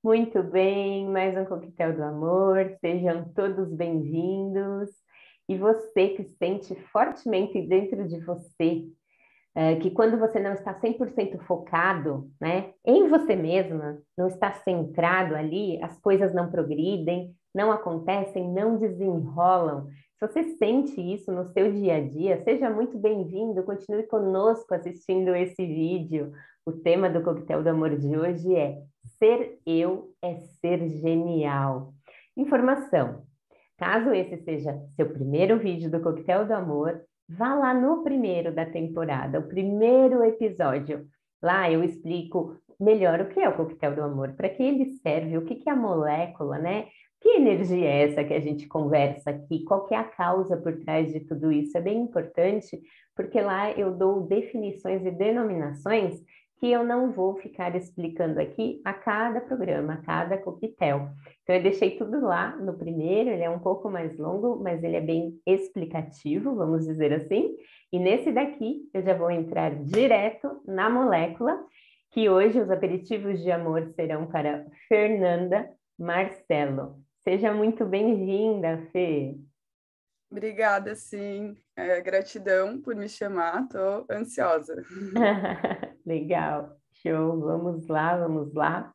Muito bem, mais um Coquetel do Amor, sejam todos bem-vindos. E você que sente fortemente dentro de você, que quando você não está 100% focado, né, em você mesma, não está centrado ali, as coisas não progridem, não acontecem, não desenrolam. Se você sente isso no seu dia a dia, seja muito bem-vindo, continue conosco assistindo esse vídeo. O tema do Coquetel do Amor de hoje é Ser eu é ser genial. Informação. Caso esse seja seu primeiro vídeo do Coquetel do Amor, vá lá no primeiro da temporada, o primeiro episódio. Lá eu explico melhor o que é o Coquetel do Amor, para que ele serve, o que que é a molécula, né? Que energia é essa que a gente conversa aqui? Qual que é a causa por trás de tudo isso? É bem importante, porque lá eu dou definições e denominações que eu não vou ficar explicando aqui a cada programa, a cada coquetel. Então, eu deixei tudo lá no primeiro, ele é um pouco mais longo, mas ele é bem explicativo, vamos dizer assim. E nesse daqui, eu já vou entrar direto na molécula, que hoje os aperitivos de amor serão para Fernanda Marcelo. Seja muito bem-vinda, Fê. Obrigada, sim. Gratidão por me chamar, estou ansiosa. Legal, show, vamos lá, vamos lá.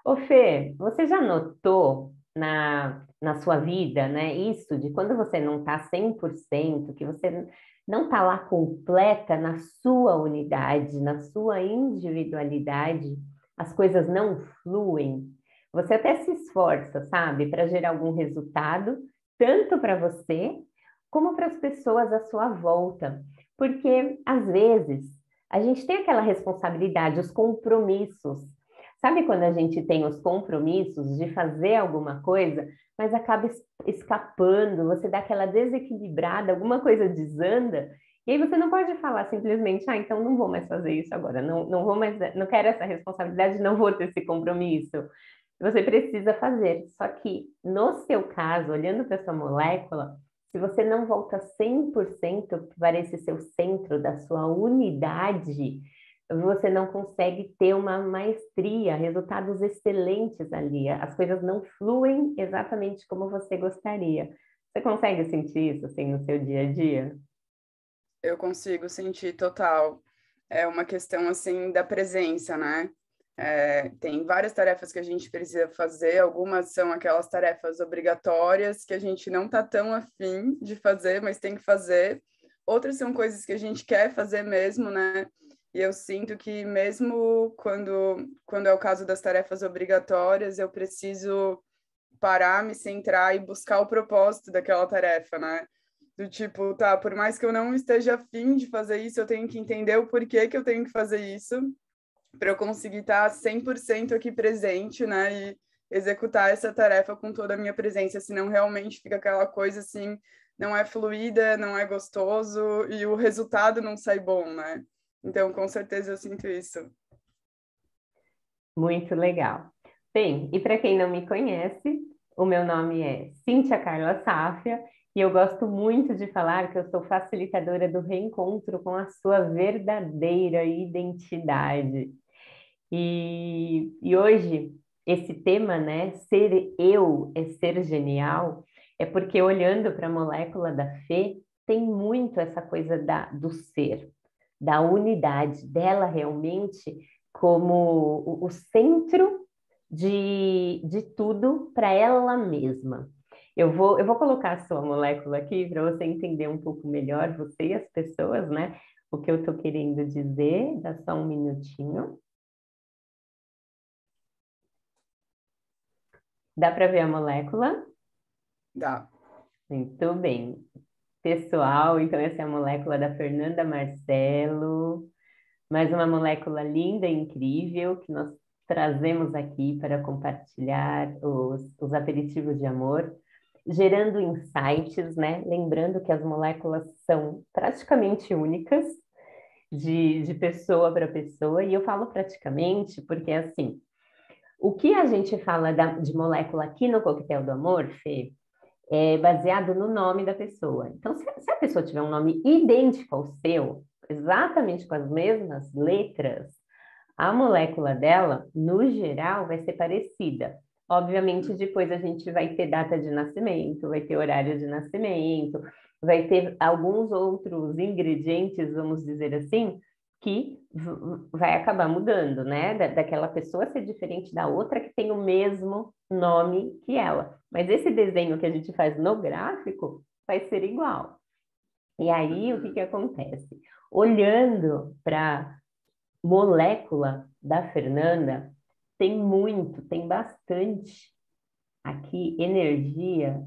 Ô Fê, você já notou na sua vida, né, isso de quando você não está 100%, que você não está lá completa na sua unidade, na sua individualidade, as coisas não fluem? Você até se esforça, sabe, para gerar algum resultado, tanto para você, como para as pessoas à sua volta. Porque, às vezes, a gente tem aquela responsabilidade, os compromissos. Sabe quando a gente tem os compromissos de fazer alguma coisa, mas acaba escapando, você dá aquela desequilibrada, alguma coisa desanda, e aí você não pode falar simplesmente, ah, então não vou mais fazer isso agora, não vou mais, não quero essa responsabilidade, não vou ter esse compromisso. Você precisa fazer. Só que no seu caso, olhando para essa molécula, se você não volta 100% para esse seu centro da sua unidade, você não consegue ter uma maestria, resultados excelentes ali. As coisas não fluem exatamente como você gostaria. Você consegue sentir isso assim no seu dia a dia? Eu consigo sentir total. É uma questão assim da presença, né? Tem várias tarefas que a gente precisa fazer, algumas são aquelas tarefas obrigatórias que a gente não tá tão afim de fazer, mas tem que fazer. Outras são coisas que a gente quer fazer mesmo, né? E eu sinto que mesmo quando é o caso das tarefas obrigatórias, eu preciso parar, me centrar e buscar o propósito daquela tarefa, né? Do tipo, tá, por mais que eu não esteja afim de fazer isso, eu tenho que entender o porquê que eu tenho que fazer isso para eu conseguir estar 100% aqui presente, né? E executar essa tarefa com toda a minha presença, senão realmente fica aquela coisa assim, não é fluida, não é gostoso e o resultado não sai bom, né? Então, com certeza eu sinto isso. Muito legal. Bem, e para quem não me conhece, o meu nome é Cíntia Carla Sáfia e eu gosto muito de falar que eu sou facilitadora do reencontro com a sua verdadeira identidade. E hoje, esse tema, né, ser eu é ser genial, é porque olhando para a molécula da fé, tem muito essa coisa do ser, da unidade dela realmente como o centro de tudo para ela mesma. Eu vou colocar a sua molécula aqui para você entender um pouco melhor, você e as pessoas, né? O que eu estou querendo dizer. Dá só um minutinho. Dá para ver a molécula? Dá. Muito bem. Pessoal, então essa é a molécula da Fernanda Marcelo. Mais uma molécula linda e incrível que nós trazemos aqui para compartilhar os aperitivos de amor, gerando insights, né? Lembrando que as moléculas são praticamente únicas de pessoa para pessoa, e eu falo praticamente porque, assim, o que a gente fala de molécula aqui no Coquetel do Amor, Fê, é baseado no nome da pessoa. Então, se a pessoa tiver um nome idêntico ao seu, exatamente com as mesmas letras, A molécula dela, no geral, vai ser parecida. Obviamente, depois a gente vai ter data de nascimento, vai ter horário de nascimento, vai ter alguns outros ingredientes, vamos dizer assim, que vai acabar mudando, né? Daquela pessoa ser diferente da outra que tem o mesmo nome que ela. Mas esse desenho que a gente faz no gráfico vai ser igual. E aí, o que que acontece? Olhando para molécula da Fernanda, tem bastante aqui energia.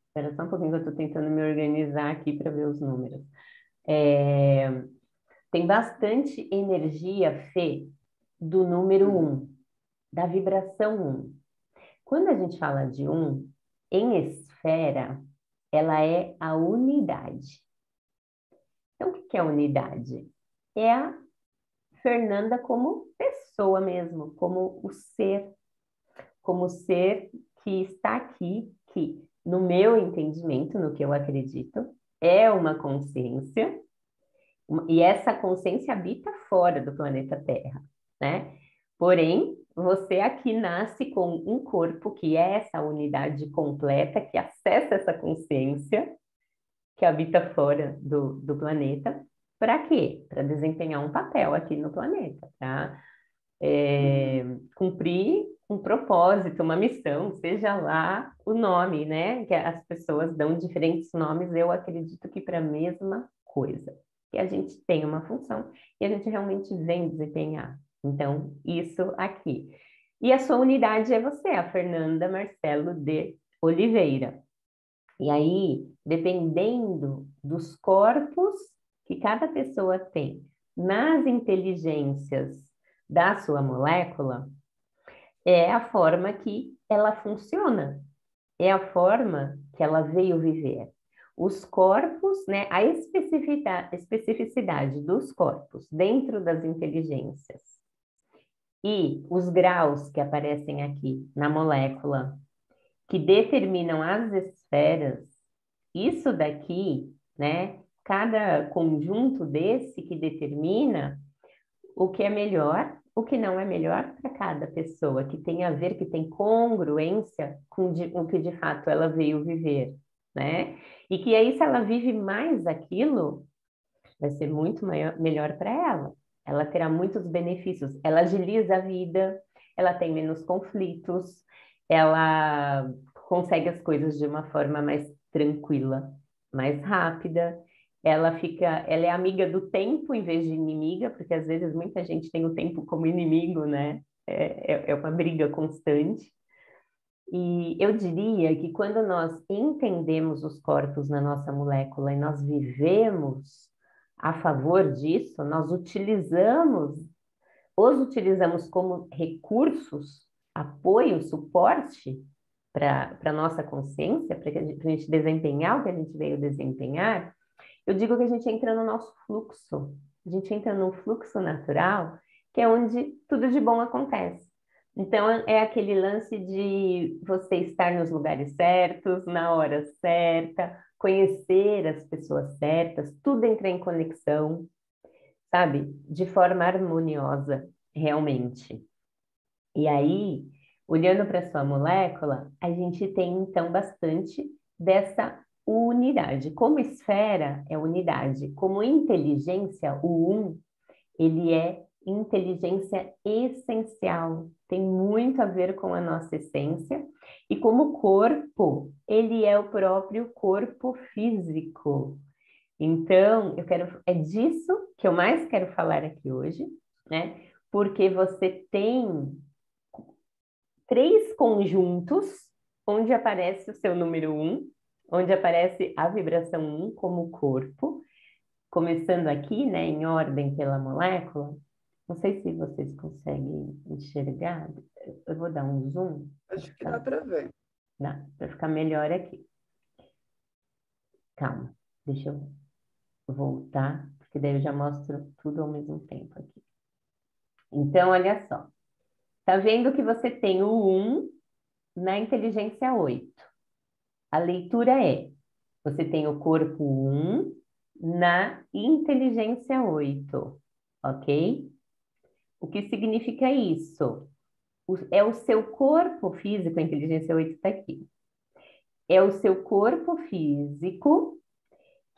Espera só um pouquinho que eu estou tentando me organizar aqui para ver os números. Tem bastante energia, Fê, do número um, da vibração um. Quando a gente fala de um, em esfera, ela é a unidade. Então, o que é unidade? É a Fernanda como pessoa mesmo, como o ser que está aqui, que no meu entendimento, no que eu acredito, é uma consciência, e essa consciência habita fora do planeta Terra, né? Porém, você aqui nasce com um corpo que é essa unidade completa, que acessa essa consciência, que habita fora do planeta, para quê? Para desempenhar um papel aqui no planeta, para cumprir um propósito, uma missão, seja lá o nome, né? Que as pessoas dão diferentes nomes, eu acredito que para a mesma coisa. Que a gente tem uma função e a gente realmente vem desempenhar. Então, isso aqui. E a sua unidade é você, a Fernanda Marcelo de Oliveira. E aí, dependendo dos corpos que cada pessoa tem nas inteligências da sua molécula, é a forma que ela funciona, é a forma que ela veio viver. Os corpos, né, a especificidade dos corpos dentro das inteligências e os graus que aparecem aqui na molécula, que determinam as esferas, isso daqui, né, cada conjunto desse que determina o que é melhor, o que não é melhor para cada pessoa, que tem a ver, que tem congruência com o que de fato ela veio viver, né? E que aí, se ela vive mais aquilo, vai ser muito melhor para ela. Ela terá muitos benefícios. Ela agiliza a vida, ela tem menos conflitos, ela consegue as coisas de uma forma mais tranquila, mais rápida. Ela é amiga do tempo em vez de inimiga, porque às vezes muita gente tem o tempo como inimigo, né? É uma briga constante. E eu diria que quando nós entendemos os corpos na nossa molécula e nós vivemos a favor disso, nós os utilizamos como recursos, apoio, suporte para a nossa consciência, para a gente desempenhar o que a gente veio desempenhar, eu digo que a gente entra no nosso fluxo, a gente entra num fluxo natural, que é onde tudo de bom acontece. Então, é aquele lance de você estar nos lugares certos, na hora certa, conhecer as pessoas certas, tudo entra em conexão, sabe? De forma harmoniosa, realmente. E aí, olhando para a sua molécula, a gente tem então bastante dessa unidade. Como esfera é unidade, como inteligência, o um, ele é inteligência essencial, tem muito a ver com a nossa essência, e como corpo, ele é o próprio corpo físico. Então, é disso que eu mais quero falar aqui hoje, né? Porque você tem três conjuntos onde aparece o seu número um, onde aparece a vibração um como corpo, começando aqui, né, em ordem pela molécula. Não sei se vocês conseguem enxergar. Eu vou dar um zoom. Acho que dá para ver. Dá, para ficar melhor aqui. Calma, deixa eu voltar, porque daí eu já mostro tudo ao mesmo tempo aqui. Então, olha só. Tá vendo que você tem o 1 na inteligência 8. A leitura é: você tem o corpo 1 na inteligência 8, ok? O que significa isso? É o seu corpo físico, a inteligência 8 está aqui. É o seu corpo físico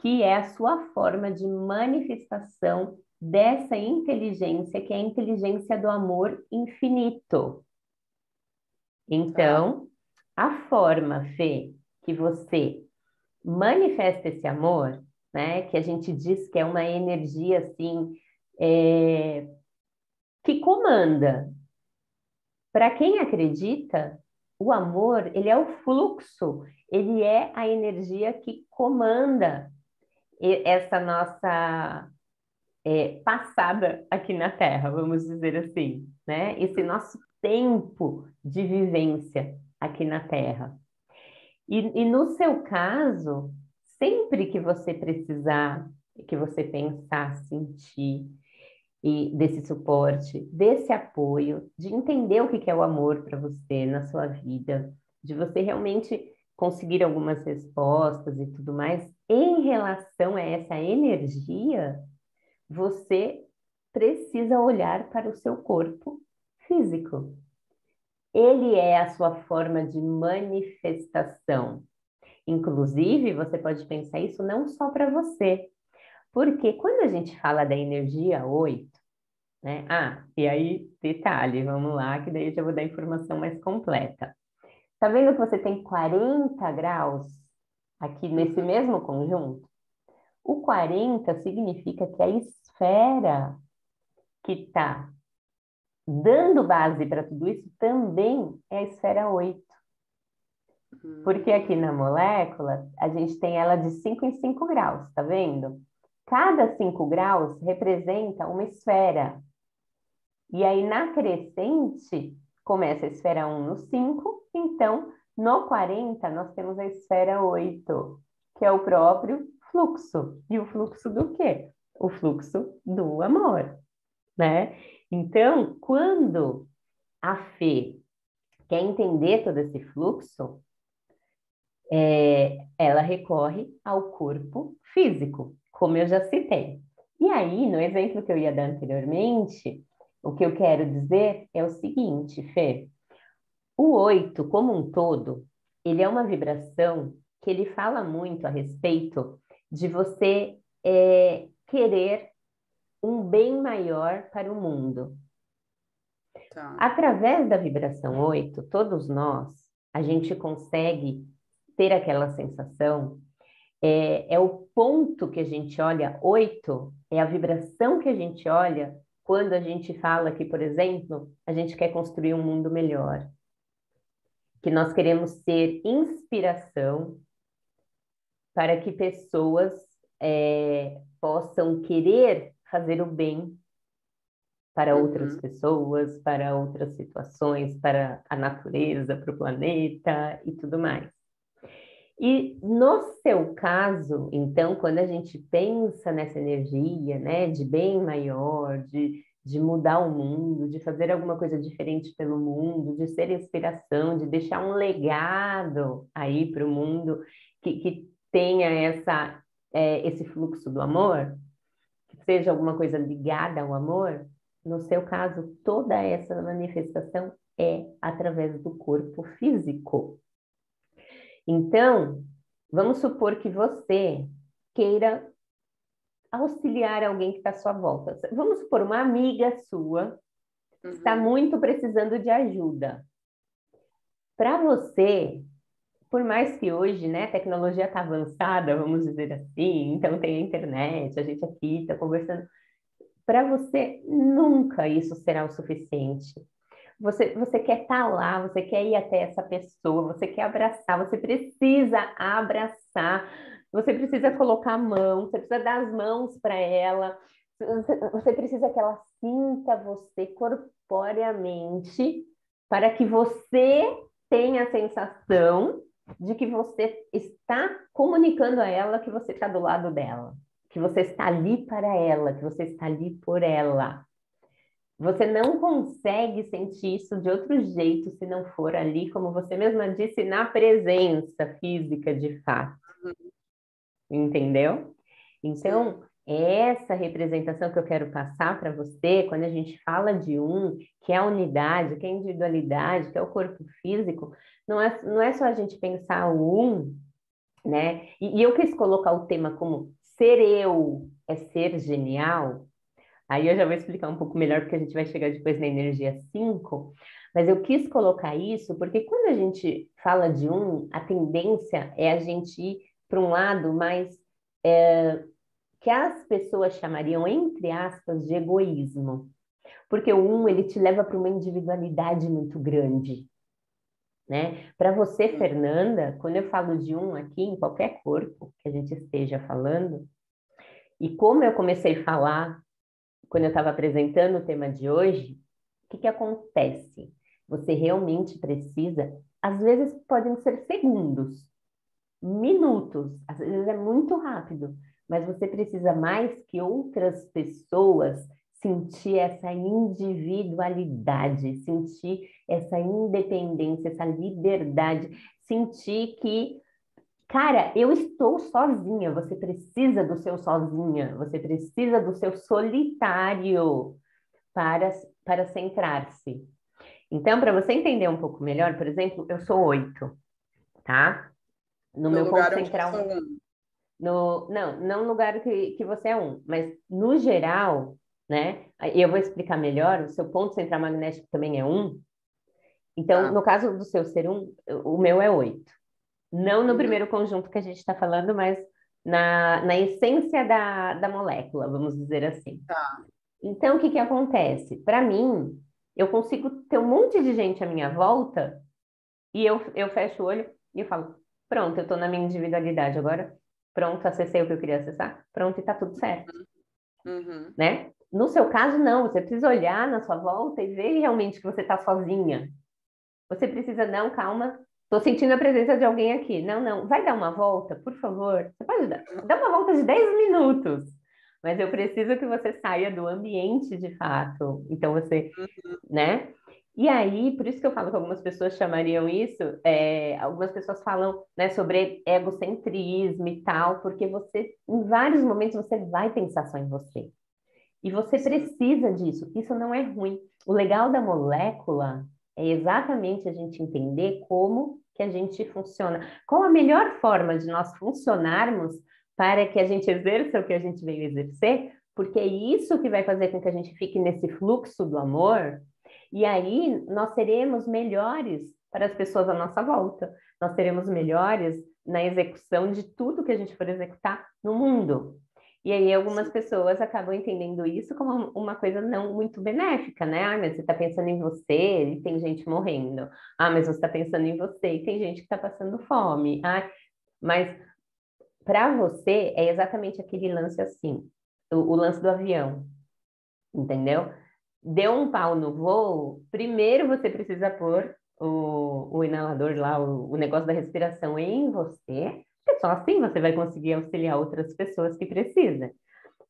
que é a sua forma de manifestação dessa inteligência, que é a inteligência do amor infinito. Tá. Então, a forma, Fê, que você manifesta esse amor, né, que a gente diz que é uma energia assim, que comanda. Para quem acredita, o amor, ele é o fluxo, ele é a energia que comanda essa nossa passada aqui na Terra, vamos dizer assim, né? Esse nosso tempo de vivência aqui na Terra. E no seu caso, sempre que você precisar, que você pensar, sentir, e desse suporte, desse apoio, de entender o que é o amor para você na sua vida, de você realmente conseguir algumas respostas e tudo mais, em relação a essa energia, você precisa olhar para o seu corpo físico. Ele é a sua forma de manifestação. Inclusive, você pode pensar isso não só para você, porque quando a gente fala da energia 8, né? Ah, e aí, detalhe, vamos lá, que daí eu já vou dar a informação mais completa. Tá vendo que você tem 40 graus aqui nesse Uhum. mesmo conjunto? O 40 significa que a esfera que está dando base para tudo isso também é a esfera 8. Porque aqui na molécula, a gente tem ela de 5 em 5 graus, tá vendo? Cada 5 graus representa uma esfera. E aí, na crescente, começa a esfera 1 no 5, então, no 40, nós temos a esfera 8, que é o próprio fluxo. E o fluxo do quê? O fluxo do amor, né? Então, quando a Fê quer entender todo esse fluxo, ela recorre ao corpo físico, como eu já citei. E aí, no exemplo que eu ia dar anteriormente, o que eu quero dizer é o seguinte, Fê, o 8, como um todo, ele é uma vibração que ele fala muito a respeito de você querer um bem maior para o mundo. Tá. Através da vibração 8, todos nós, a gente consegue ter aquela sensação, é o ponto que a gente olha, 8, é a vibração que a gente olha quando a gente fala que, por exemplo, a gente quer construir um mundo melhor, que nós queremos ser inspiração para que pessoas possam querer fazer o bem para outras Uhum. pessoas, para outras situações, para a natureza, para o planeta e tudo mais. E no seu caso, então, quando a gente pensa nessa energia, né, de bem maior, de mudar o mundo, de fazer alguma coisa diferente pelo mundo, de ser inspiração, de deixar um legado aí para o mundo que tenha esse fluxo do amor, que seja alguma coisa ligada ao amor, no seu caso, toda essa manifestação é através do corpo físico. Então, vamos supor que você queira auxiliar alguém que está à sua volta. Vamos supor uma amiga sua que está Uhum. muito precisando de ajuda. Para você, por mais que hoje, né, a tecnologia está avançada, vamos dizer assim, então tem a internet, a gente aqui está conversando. Para você, nunca isso será o suficiente. Você quer estar lá, você quer ir até essa pessoa, você quer abraçar, você precisa abraçar, você precisa colocar a mão, você precisa dar as mãos para ela, você precisa que ela sinta você corporeamente para que você tenha a sensação de que você está comunicando a ela que você está do lado dela, que você está ali para ela, que você está ali por ela. Você não consegue sentir isso de outro jeito se não for ali, como você mesma disse, na presença física de fato, entendeu? Sim. Então, essa representação que eu quero passar para você, quando a gente fala de um, que é a unidade, que é a individualidade, que é o corpo físico, não é só a gente pensar o um, né? E eu quis colocar o tema como ser eu é ser genial. Aí eu já vou explicar um pouco melhor, porque a gente vai chegar depois na energia 5. Mas eu quis colocar isso porque quando a gente fala de um, a tendência é a gente ir para um lado mais que as pessoas chamariam, entre aspas, de egoísmo. Porque o um, ele te leva para uma individualidade muito grande, né? Para você, Fernanda, quando eu falo de um aqui, em qualquer corpo que a gente esteja falando, e como eu comecei a falar quando eu estava apresentando o tema de hoje, o que que acontece? Você realmente precisa, às vezes podem ser segundos, minutos, às vezes é muito rápido, mas você precisa mais que outras pessoas sentir essa individualidade, sentir essa independência, essa liberdade, sentir que, cara, eu estou sozinha, você precisa do seu sozinha, você precisa do seu solitário para, para centrar-se. Então, para você entender um pouco melhor, por exemplo, eu sou 8, tá? No No meu ponto lugar onde eu sou central, um. não no lugar que você é um, mas no geral, né? E eu vou explicar melhor, o seu ponto central magnético também é um. Então, Tá. no caso do seu ser um, o meu é 8. Não no Uhum. primeiro conjunto que a gente está falando, mas na essência da molécula, vamos dizer assim. Tá. Então, o que que acontece? Para mim, eu consigo ter um monte de gente à minha volta e eu fecho o olho e eu falo, pronto, eu estou na minha individualidade agora, pronto, acessei o que eu queria acessar, pronto, e está tudo certo, Uhum. né? No seu caso, não, você precisa olhar na sua volta e ver realmente que você está sozinha. Você precisa, não, calma, estou sentindo a presença de alguém aqui. Não, não, vai dar uma volta, por favor. Você pode dar uma volta de 10 minutos, mas eu preciso que você saia do ambiente de fato. Então você, né? E aí, por isso que eu falo que algumas pessoas chamariam isso, algumas pessoas falam, né, sobre egocentrismo e tal, porque você, em vários momentos, você vai pensar só em você. E você Sim. precisa disso. Isso não é ruim. O legal da molécula é exatamente a gente entender como que a gente funciona. Qual a melhor forma de nós funcionarmos para que a gente exerça o que a gente veio exercer, porque é isso que vai fazer com que a gente fique nesse fluxo do amor. E aí nós seremos melhores para as pessoas à nossa volta. Nós seremos melhores na execução de tudo que a gente for executar no mundo. E aí algumas Sim. pessoas acabam entendendo isso como uma coisa não muito benéfica, né? Ah, mas você está pensando em você e tem gente morrendo. Ah, mas você está pensando em você e tem gente que está passando fome. Ah, mas para você é exatamente aquele lance assim, o lance do avião, entendeu? Deu um pau no voo, primeiro você precisa pôr o inalador lá, o negócio da respiração em você, porque só assim você vai conseguir auxiliar outras pessoas que precisam.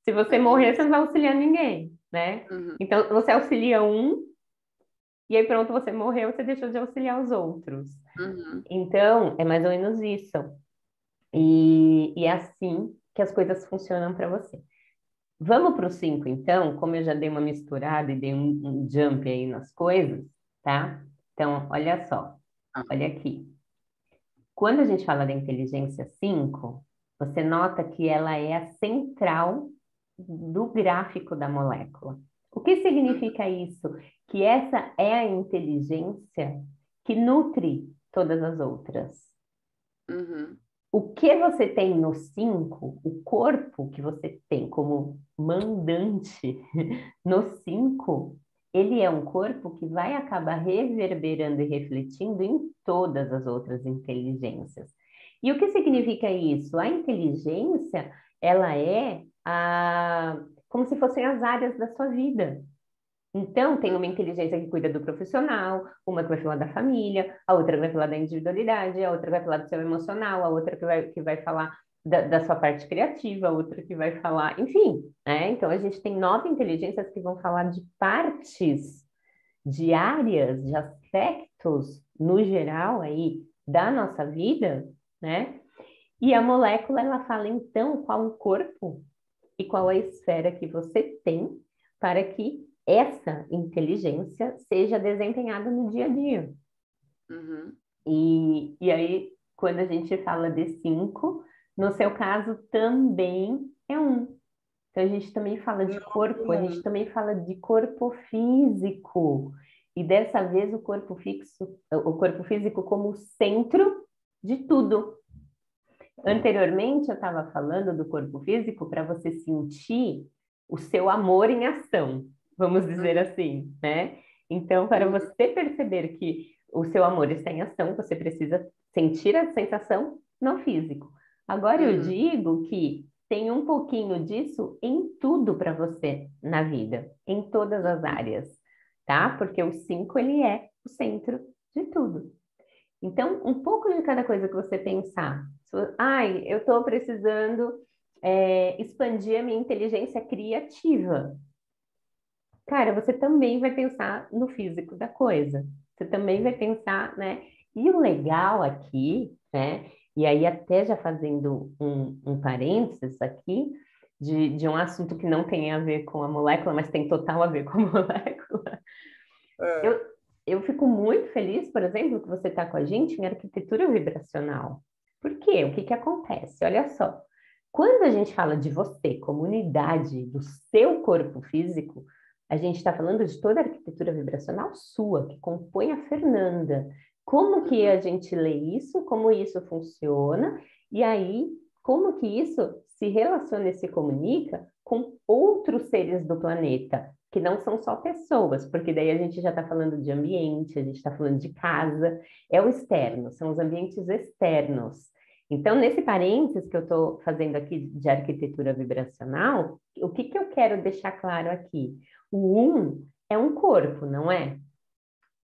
Se você É bem morrer, você isso. não vai auxiliar ninguém, né? Uhum. Então, você auxilia um, e aí pronto, você morreu, você deixou de auxiliar os outros. Uhum. Então, é mais ou menos isso. E é assim que as coisas funcionam para você. Vamos para o 5, então, como eu já dei uma misturada e dei um jump aí nas coisas, tá? Então, olha só, Tá. olha aqui. Quando a gente fala da inteligência 5, você nota que ela é a central do gráfico da molécula. O que significa isso? Que essa é a inteligência que nutre todas as outras. Uhum. O que você tem no 5, o corpo que você tem como mandante no 5, ele é um corpo que vai acabar reverberando e refletindo em todas as outras inteligências. E o que significa isso? A inteligência, ela é como se fossem as áreas da sua vida. Então, tem uma inteligência que cuida do profissional, uma que vai falar da família, a outra que vai falar da individualidade, a outra que vai falar do seu emocional, a outra que vai falar da sua parte criativa, a outra que vai falar, enfim, né? Então, a gente tem 9 inteligências que vão falar de partes, de áreas, de aspectos, no geral, aí, da nossa vida, né? E a molécula, ela fala, então, qual o corpo e qual a esfera que você tem para que essa inteligência seja desempenhada no dia a dia. Uhum. E aí, quando a gente fala de 5, no seu caso também é um. Então, a gente também fala de corpo, a gente também fala de corpo físico. E dessa vez o corpo físico como centro de tudo. Anteriormente, eu estava falando do corpo físico para você sentir o seu amor em ação, vamos dizer Uhum. assim, né? Então, para Uhum. você perceber que o seu amor está em ação, você precisa sentir a sensação no físico. Agora, eu Uhum. digo que tem um pouquinho disso em tudo para você na vida, em todas as Uhum. áreas, tá? Porque o 5 ele é o centro de tudo. Então, um pouco de cada coisa que você pensar. Ai, eu estou precisando expandir a minha inteligência criativa. Cara, você também vai pensar no físico da coisa. Você também vai pensar, né? E o legal aqui, né? E aí até já fazendo um parênteses aqui, de um assunto que não tem a ver com a molécula, mas tem total a ver com a molécula. É. Eu, eu fico muito feliz, por exemplo, que você está com a gente em arquitetura vibracional. Por quê? O que que acontece? Olha só. Quando a gente fala de você como unidade do seu corpo físico, a gente está falando de toda a arquitetura vibracional sua, que compõe a Fernanda. Como que Uhum. a gente lê isso? Como isso funciona? E aí, como que isso se relaciona e se comunica com outros seres do planeta? Que não são só pessoas, porque daí a gente já está falando de ambiente, a gente está falando de casa, é o externo, são os ambientes externos. Então, nesse parênteses que eu estou fazendo aqui de arquitetura vibracional, o que que eu quero deixar claro aqui? O é um corpo, não é?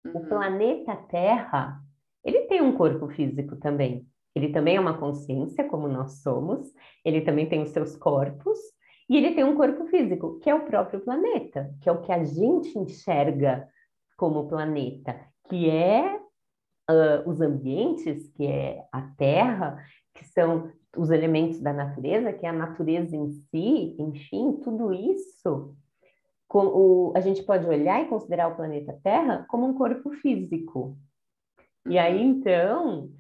O Uhum. planeta Terra, ele tem um corpo físico também. Ele também é uma consciência, como nós somos, ele também tem os seus corpos, e ele tem um corpo físico, que é o próprio planeta, que é o que a gente enxerga como planeta, que é os ambientes, que é a Terra, que são os elementos da natureza, que é a natureza em si, enfim, tudo isso a gente pode olhar e considerar o planeta Terra como um corpo físico. E aí, Uhum. então,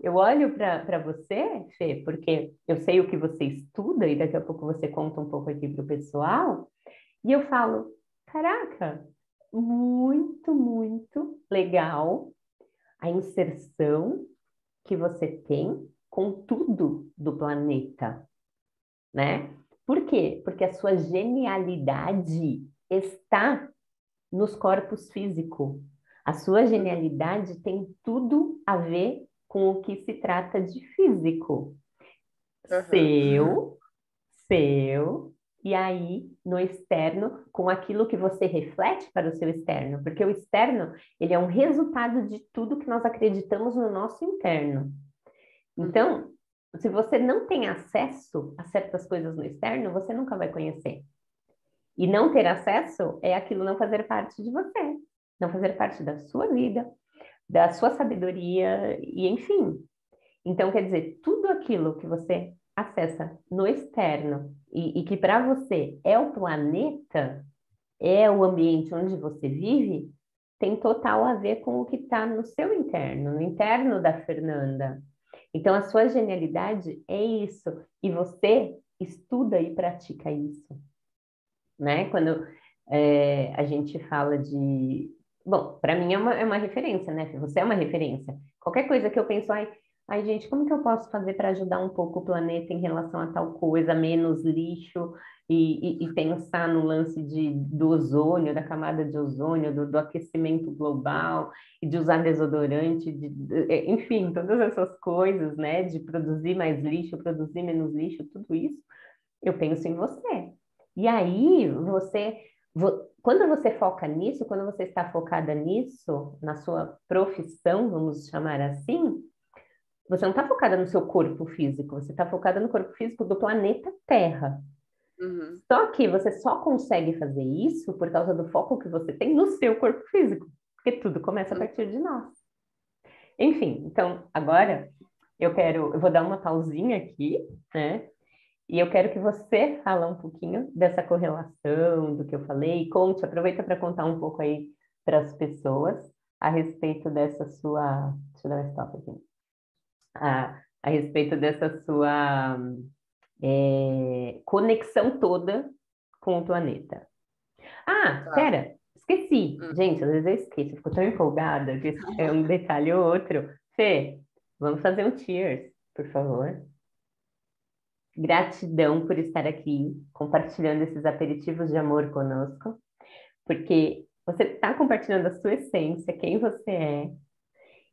eu olho para você, Fê, porque eu sei o que você estuda e daqui a pouco você conta um pouco aqui para o pessoal, e eu falo: caraca, muito, muito legal a inserção que você tem com tudo do planeta, né? Por quê? Porque a sua genialidade está nos corpos físicos. A sua Uhum. genialidade tem tudo a ver com o que se trata de físico. Uhum. Seu, seu, e aí no externo, com aquilo que você reflete para o seu externo, porque o externo, ele é um resultado de tudo que nós acreditamos no nosso interno. Uhum. Então, se você não tem acesso a certas coisas no externo, você nunca vai conhecer. E não ter acesso é aquilo não fazer parte de você, não fazer parte da sua vida, da sua sabedoria, e enfim. Então, quer dizer, tudo aquilo que você acessa no externo e que para você é o planeta, é o ambiente onde você vive, tem total a ver com o que está no seu interno, no interno da Fernanda. Então, a sua genialidade é isso, e você estuda e pratica isso, né? Quando a gente fala de. Bom, para mim é uma referência, né? Você é uma referência. Qualquer coisa que eu penso, ai, gente, como que eu posso fazer para ajudar um pouco o planeta em relação a tal coisa, menos lixo, e pensar no lance do ozônio, da camada de ozônio, do aquecimento global, e de usar desodorante, enfim, todas essas coisas, né? De produzir mais lixo, produzir menos lixo, tudo isso, eu penso em você. E aí, quando você foca nisso, quando você está focada nisso, na sua profissão, vamos chamar assim, você não está focada no seu corpo físico, você está focada no corpo físico do planeta Terra. Uhum. Só que você só consegue fazer isso por causa do foco que você tem no seu corpo físico, porque tudo começa a Uhum. partir de nós. Enfim, então agora eu vou dar uma pausinha aqui, né? E eu quero que você fale um pouquinho dessa correlação, do que eu falei, conte, aproveita para contar um pouco aí para as pessoas a respeito dessa sua. Deixa eu dar um stop aqui. A respeito dessa sua conexão toda com o planeta. Ah, Tá. pera, esqueci. Hum. Gente, às vezes eu esqueço, eu fico tão empolgada que é um detalhe ou outro. Fê, vamos fazer um cheers, por favor. Gratidão por estar aqui, compartilhando esses aperitivos de amor conosco, porque você está compartilhando a sua essência, quem você é,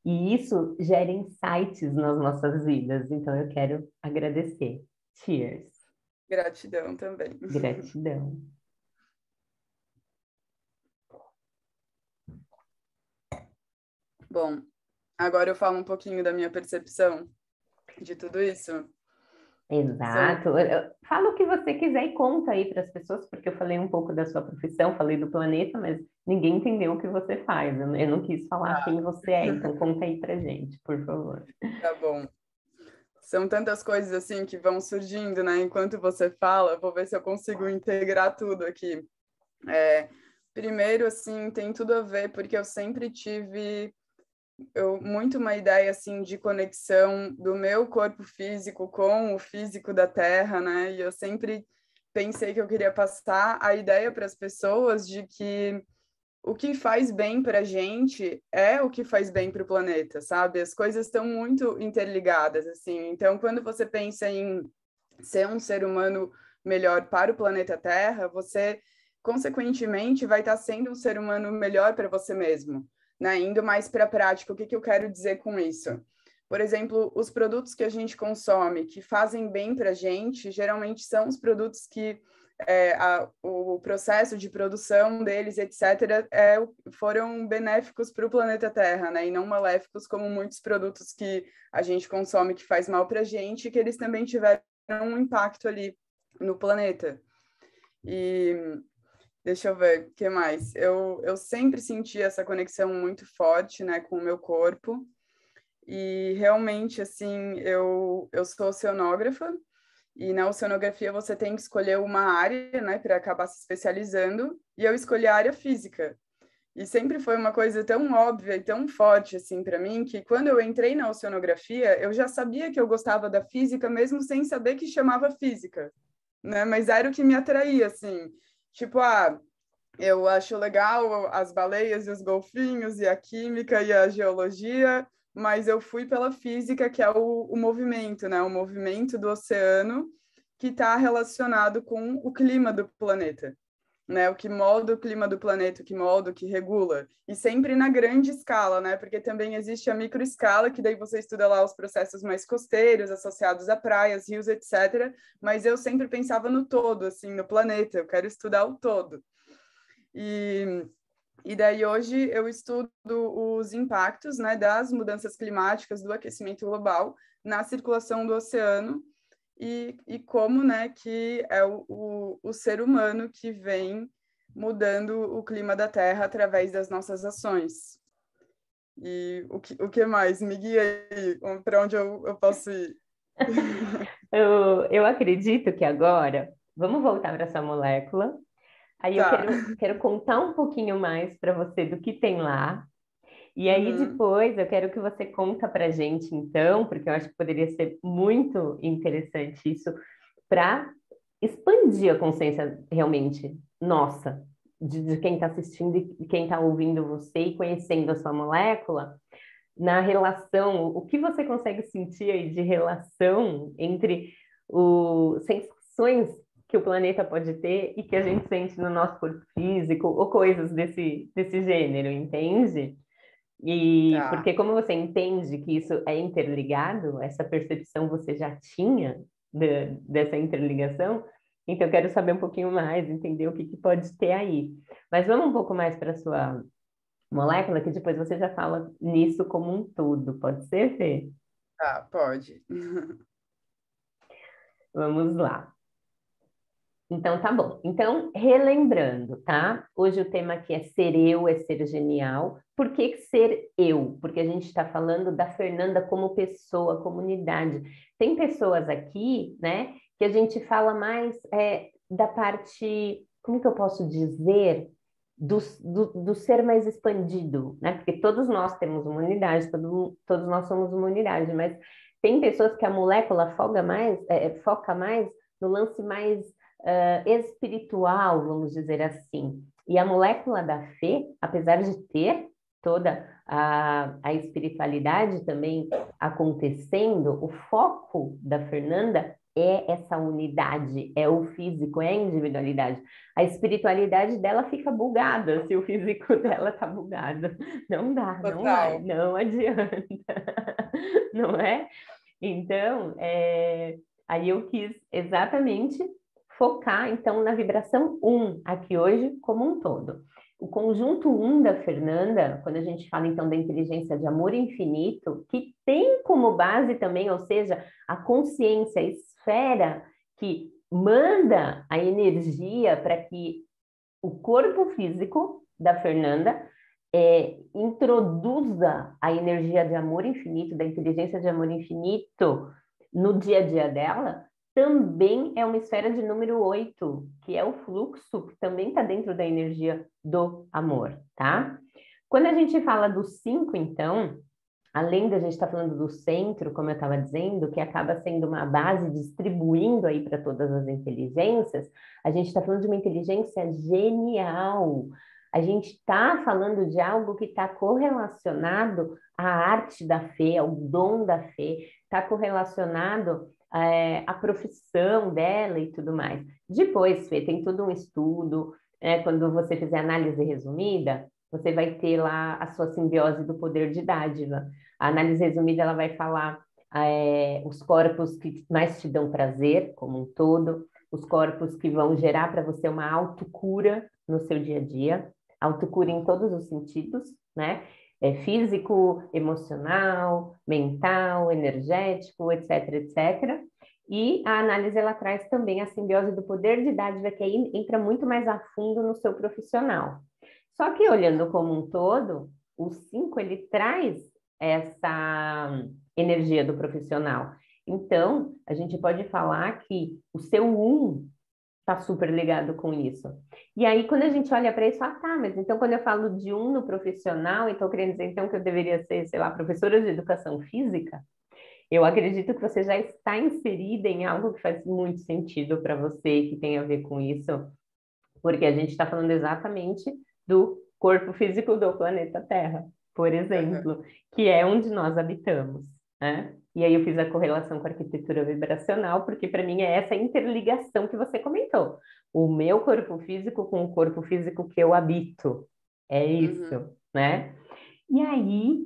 e isso gera insights nas nossas vidas. Então eu quero agradecer. Cheers. Gratidão também. Gratidão. Bom, agora eu falo um pouquinho da minha percepção de tudo isso. São, Exato. Fala o que você quiser e conta aí para as pessoas, porque eu falei um pouco da sua profissão, falei do planeta, mas ninguém entendeu o que você faz. Eu não quis falar quem você é, então conta aí pra gente, por favor. tá bom. São tantas coisas assim que vão surgindo, né? Enquanto você fala, vou ver se eu consigo integrar tudo aqui. Primeiro, assim, tem tudo a ver, porque eu sempre tive muito uma ideia assim de conexão do meu corpo físico com o físico da Terra, né? E eu sempre pensei que eu queria passar a ideia para as pessoas de que o que faz bem para a gente é o que faz bem para o planeta, sabe? As coisas estão muito interligadas, assim. Então, quando você pensa em ser um ser humano melhor para o planeta Terra, você, consequentemente, vai estar sendo um ser humano melhor para você mesmo, né? Indo mais para a prática, o que eu quero dizer com isso? Por exemplo, os produtos que a gente consome, que fazem bem para a gente, geralmente são os produtos que o processo de produção deles, etc., foram benéficos para o planeta Terra, né? E não maléficos como muitos produtos que a gente consome que faz mal para a gente, que eles também tiveram um impacto ali no planeta. E deixa eu ver, o que mais? Eu sempre senti essa conexão muito forte, né, com o meu corpo. E realmente, assim, eu sou oceanógrafa, e na oceanografia você tem que escolher uma área, né, para acabar se especializando, e eu escolhi a área física. E sempre foi uma coisa tão óbvia e tão forte assim para mim que quando eu entrei na oceanografia, eu já sabia que eu gostava da física mesmo sem saber que chamava física, né? Mas era o que me atraía assim. Tipo, eu acho legal as baleias e os golfinhos e a química e a geologia, mas eu fui pela física, que é o movimento, né? O movimento do oceano que está relacionado com o clima do planeta, né? O que molda o clima do planeta, o que molda, o que regula. E sempre na grande escala, né? Porque também existe a microescala, que daí você estuda lá os processos mais costeiros, associados a praias, rios, etc. Mas eu sempre pensava no todo, assim, no planeta. Eu quero estudar o todo. E daí hoje eu estudo os impactos, né, das mudanças climáticas, do aquecimento global na circulação do oceano e como, né, que é o ser humano que vem mudando o clima da Terra através das nossas ações. E o que mais? Me guia aí, para onde eu posso ir? Eu acredito que agora, vamos voltar para essa molécula. Aí eu Tá. quero contar um pouquinho mais para você do que tem lá. E aí Uhum. depois eu quero que você conta para a gente, então, porque eu acho que poderia ser muito interessante isso para expandir a consciência realmente nossa, de quem está assistindo e quem está ouvindo você e conhecendo a sua molécula, na relação, o que você consegue sentir aí de relação entre as sensações que o planeta pode ter e que a gente sente no nosso corpo físico, ou coisas desse gênero, entende? E Tá. porque como você entende que isso é interligado, essa percepção você já tinha dessa interligação, então eu quero saber um pouquinho mais, entender o que, que pode ter aí. Mas vamos um pouco mais para a sua molécula, que depois você já fala nisso como um todo, pode ser, Fê? Tá, pode. Vamos lá. Então, tá bom. Então, relembrando, tá? Hoje o tema aqui é ser eu, é ser genial. Por que ser eu? Porque a gente está falando da Fernanda como pessoa, comunidade. Tem pessoas aqui, né, que a gente fala mais da parte, como que eu posso dizer, do ser mais expandido, né? Porque todos nós temos uma unidade, todos nós somos uma unidade, mas tem pessoas que a molécula foca mais no lance mais espiritual, vamos dizer assim. E a molécula da fé, apesar de ter toda a espiritualidade também acontecendo, o foco da Fernanda é essa unidade, é o físico, é a individualidade. A espiritualidade dela fica bugada se o físico dela tá bugado. Não dá, não vai, Total. não adianta, não é? Então, aí eu quis exatamente focar, então, na vibração um aqui hoje como um todo. O conjunto um da Fernanda, quando a gente fala, então, da inteligência de amor infinito, que tem como base também, ou seja, a consciência, a esfera que manda a energia para que o corpo físico da Fernanda introduza a energia de amor infinito, da inteligência de amor infinito no dia a dia dela, também é uma esfera de número 8, que é o fluxo, que também está dentro da energia do amor, tá? Quando a gente fala do 5, então, além da gente estar falando do centro, como eu estava dizendo, que acaba sendo uma base distribuindo aí para todas as inteligências, a gente está falando de uma inteligência genial. A gente está falando de algo que está correlacionado à arte da fé, ao dom da fé, está correlacionado à profissão dela e tudo mais. Depois, Fê, tem todo um estudo, quando você fizer análise resumida, você vai ter lá a sua simbiose do poder de dádiva. A análise resumida ela vai falar os corpos que mais te dão prazer, como um todo, os corpos que vão gerar para você uma autocura no seu dia a dia, autocura em todos os sentidos, né? Físico, emocional, mental, energético, etc, etc. E a análise ela traz também a simbiose do poder de dádiva, que aí entra muito mais a fundo no seu profissional. Só que olhando como um todo, o 5 ele traz essa energia do profissional. Então, a gente pode falar que o seu 1 está super ligado com isso. E aí, quando a gente olha para isso, tá, mas então quando eu falo de 1 no profissional, então querendo dizer então que eu deveria ser, sei lá, professora de educação física? Eu acredito que você já está inserida em algo que faz muito sentido para você, que tem a ver com isso, porque a gente está falando exatamente do corpo físico do planeta Terra, por exemplo, que é onde nós habitamos, né? E aí eu fiz a correlação com a arquitetura vibracional, porque para mim é essa interligação que você comentou. O meu corpo físico com o corpo físico que eu habito. É isso, Uhum. né? E aí,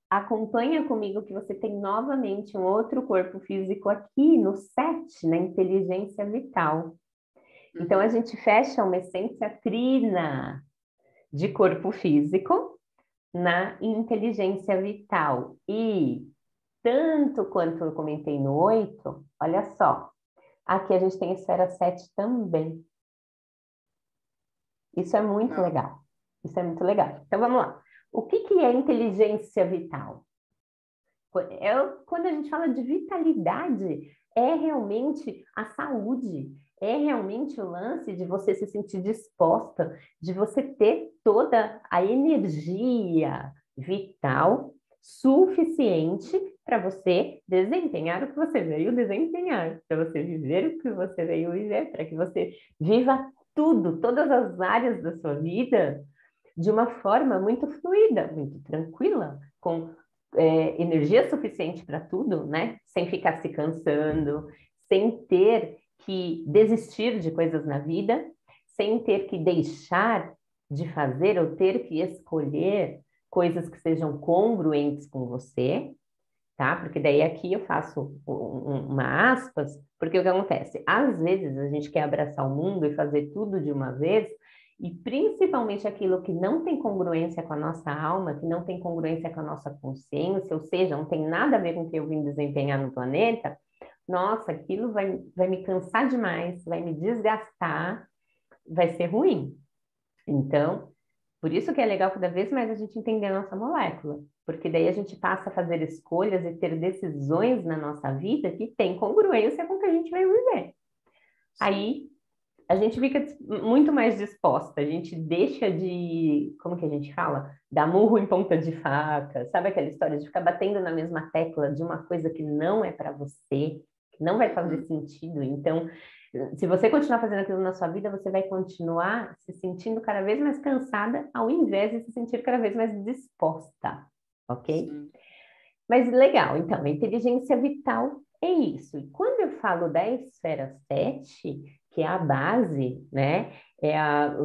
acompanha comigo que você tem novamente um outro corpo físico aqui no 7, na inteligência vital. Então, a Uhum. gente fecha uma essência trina de corpo físico na inteligência vital. E, tanto quanto eu comentei no 8, olha só, aqui a gente tem a esfera 7 também. Isso é muito Não. legal. Isso é muito legal. Então, vamos lá. O que é inteligência vital? Quando a gente fala de vitalidade, é realmente a saúde, é realmente o lance de você se sentir disposta, de você ter toda a energia vital suficiente para você desempenhar o que você veio desempenhar, para você viver o que você veio viver, para que você viva tudo, todas as áreas da sua vida de uma forma muito fluida, muito tranquila, com energia suficiente para tudo, né? Sem ficar se cansando, sem ter que desistir de coisas na vida, sem ter que deixar de fazer ou ter que escolher coisas que sejam congruentes com você, tá? Porque daí aqui eu faço uma aspas, porque o que acontece? Às vezes a gente quer abraçar o mundo e fazer tudo de uma vez, e principalmente aquilo que não tem congruência com a nossa alma, que não tem congruência com a nossa consciência, ou seja, não tem nada a ver com o que eu vim desempenhar no planeta, nossa, aquilo vai me cansar demais, vai me desgastar, vai ser ruim. Então, Por isso que é legal cada vez mais a gente entender a nossa molécula, porque daí a gente passa a fazer escolhas e ter decisões na nossa vida que têm congruência com o que a gente vai viver. Sim. Aí a gente fica muito mais disposta, a gente deixa de, como que a gente fala? Dar murro em ponta de faca, sabe aquela história de ficar batendo na mesma tecla de uma coisa que não é para você, que não vai fazer Uhum. sentido. Então, se você continuar fazendo aquilo na sua vida, você vai continuar se sentindo cada vez mais cansada, ao invés de se sentir cada vez mais disposta, ok? Sim. Mas legal, então, a inteligência vital é isso. E quando eu falo da esfera 7, que é a base, né?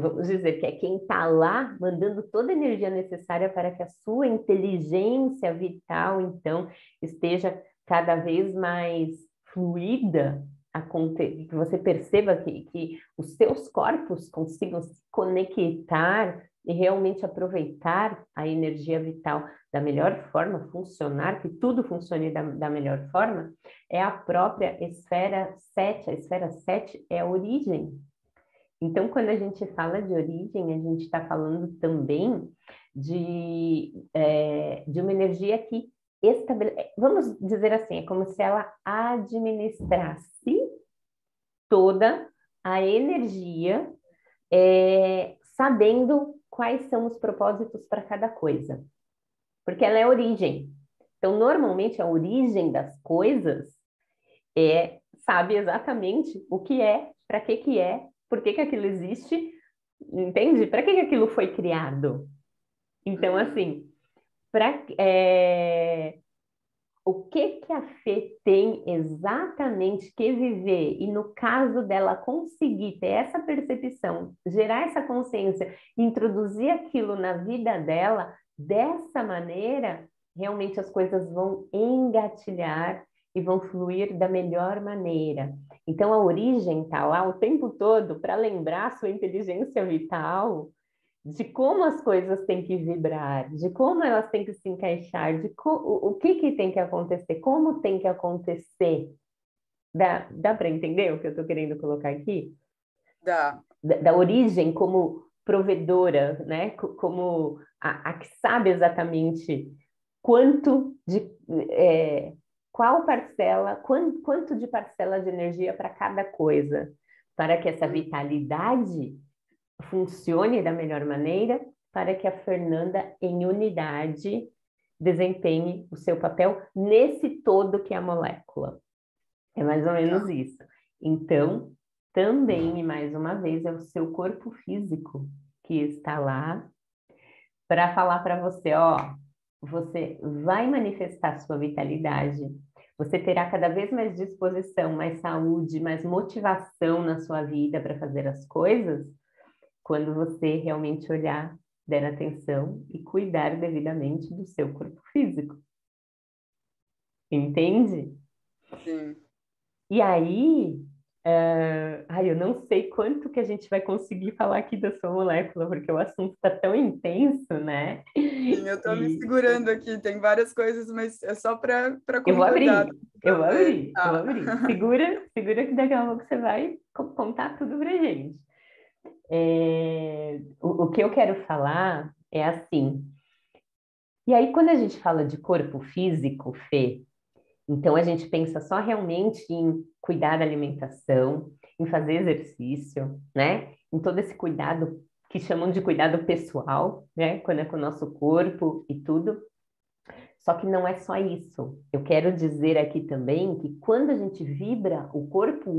Vamos dizer que é quem está lá mandando toda a energia necessária para que a sua inteligência vital, então, esteja cada vez mais fluida, que você perceba que os seus corpos consigam se conectar e realmente aproveitar a energia vital da melhor forma, funcionar, que tudo funcione da melhor forma, é a própria esfera 7. A esfera 7 é a origem. Então, quando a gente fala de origem, a gente está falando também de uma energia que vamos dizer assim, é como se ela administrasse toda a energia, sabendo quais são os propósitos para cada coisa, porque ela é origem. Então, normalmente, a origem das coisas sabe exatamente o que é, para que é, por que aquilo existe, entende? Para que aquilo foi criado? Então, Uhum. assim, o que a Fê tem exatamente que viver, e no caso dela conseguir ter essa percepção, gerar essa consciência, introduzir aquilo na vida dela, dessa maneira, realmente as coisas vão engatilhar e vão fluir da melhor maneira. Então a origem está lá o tempo todo para lembrar a sua inteligência vital de como as coisas têm que vibrar, de como elas têm que se encaixar, o que tem que acontecer, como tem que acontecer. Dá para entender o que eu estou querendo colocar aqui? Dá. Da origem como provedora, né? Como a que sabe exatamente quanto de qual parcela, quanto de parcela de energia para cada coisa, para que essa Uhum. vitalidade funcione da melhor maneira, para que a Fernanda, em unidade, desempenhe o seu papel nesse todo que é a molécula. É mais ou menos Tá. isso. Então, também, e mais uma vez, é o seu corpo físico que está lá para falar para você, ó, você vai manifestar sua vitalidade, você terá cada vez mais disposição, mais saúde, mais motivação na sua vida para fazer as coisas, quando você realmente olhar, der atenção e cuidar devidamente do seu corpo físico. Entende? Sim. E aí, eu não sei quanto que a gente vai conseguir falar aqui da sua molécula, porque o assunto está tão intenso, né? Sim, eu estou me E segurando aqui, tem várias coisas, mas é só para concordar, eu vou para ver. abrir, eu vou Tá. abrir. Segura que daqui a pouco você vai contar tudo pra gente. O que eu quero falar é assim. E aí, quando a gente fala de corpo físico, Fê, então, a gente pensa só realmente em cuidar da alimentação, em fazer exercício, né? Em todo esse cuidado que chamam de cuidado pessoal, né? Quando é com o nosso corpo e tudo. Só que não é só isso. Eu quero dizer aqui também que quando a gente vibra o corpo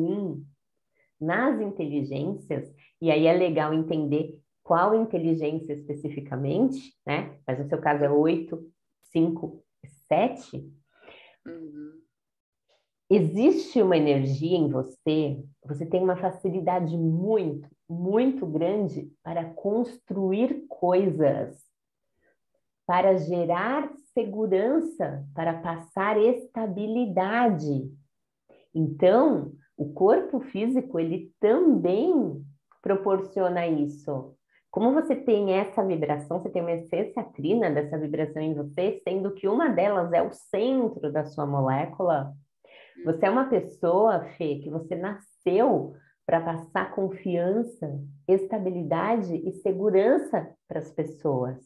nas inteligências, e aí é legal entender qual inteligência especificamente, né? Mas no seu caso é 8, 5, 7. Uhum. Existe uma energia em você, você tem uma facilidade muito, muito grande para construir coisas, para gerar segurança, para passar estabilidade. Então, o corpo físico, ele também proporciona isso. Como você tem essa vibração, você tem uma essência trina dessa vibração em você, sendo que uma delas é o centro da sua molécula. Você é uma pessoa, Fê, que você nasceu para passar confiança, estabilidade e segurança para as pessoas.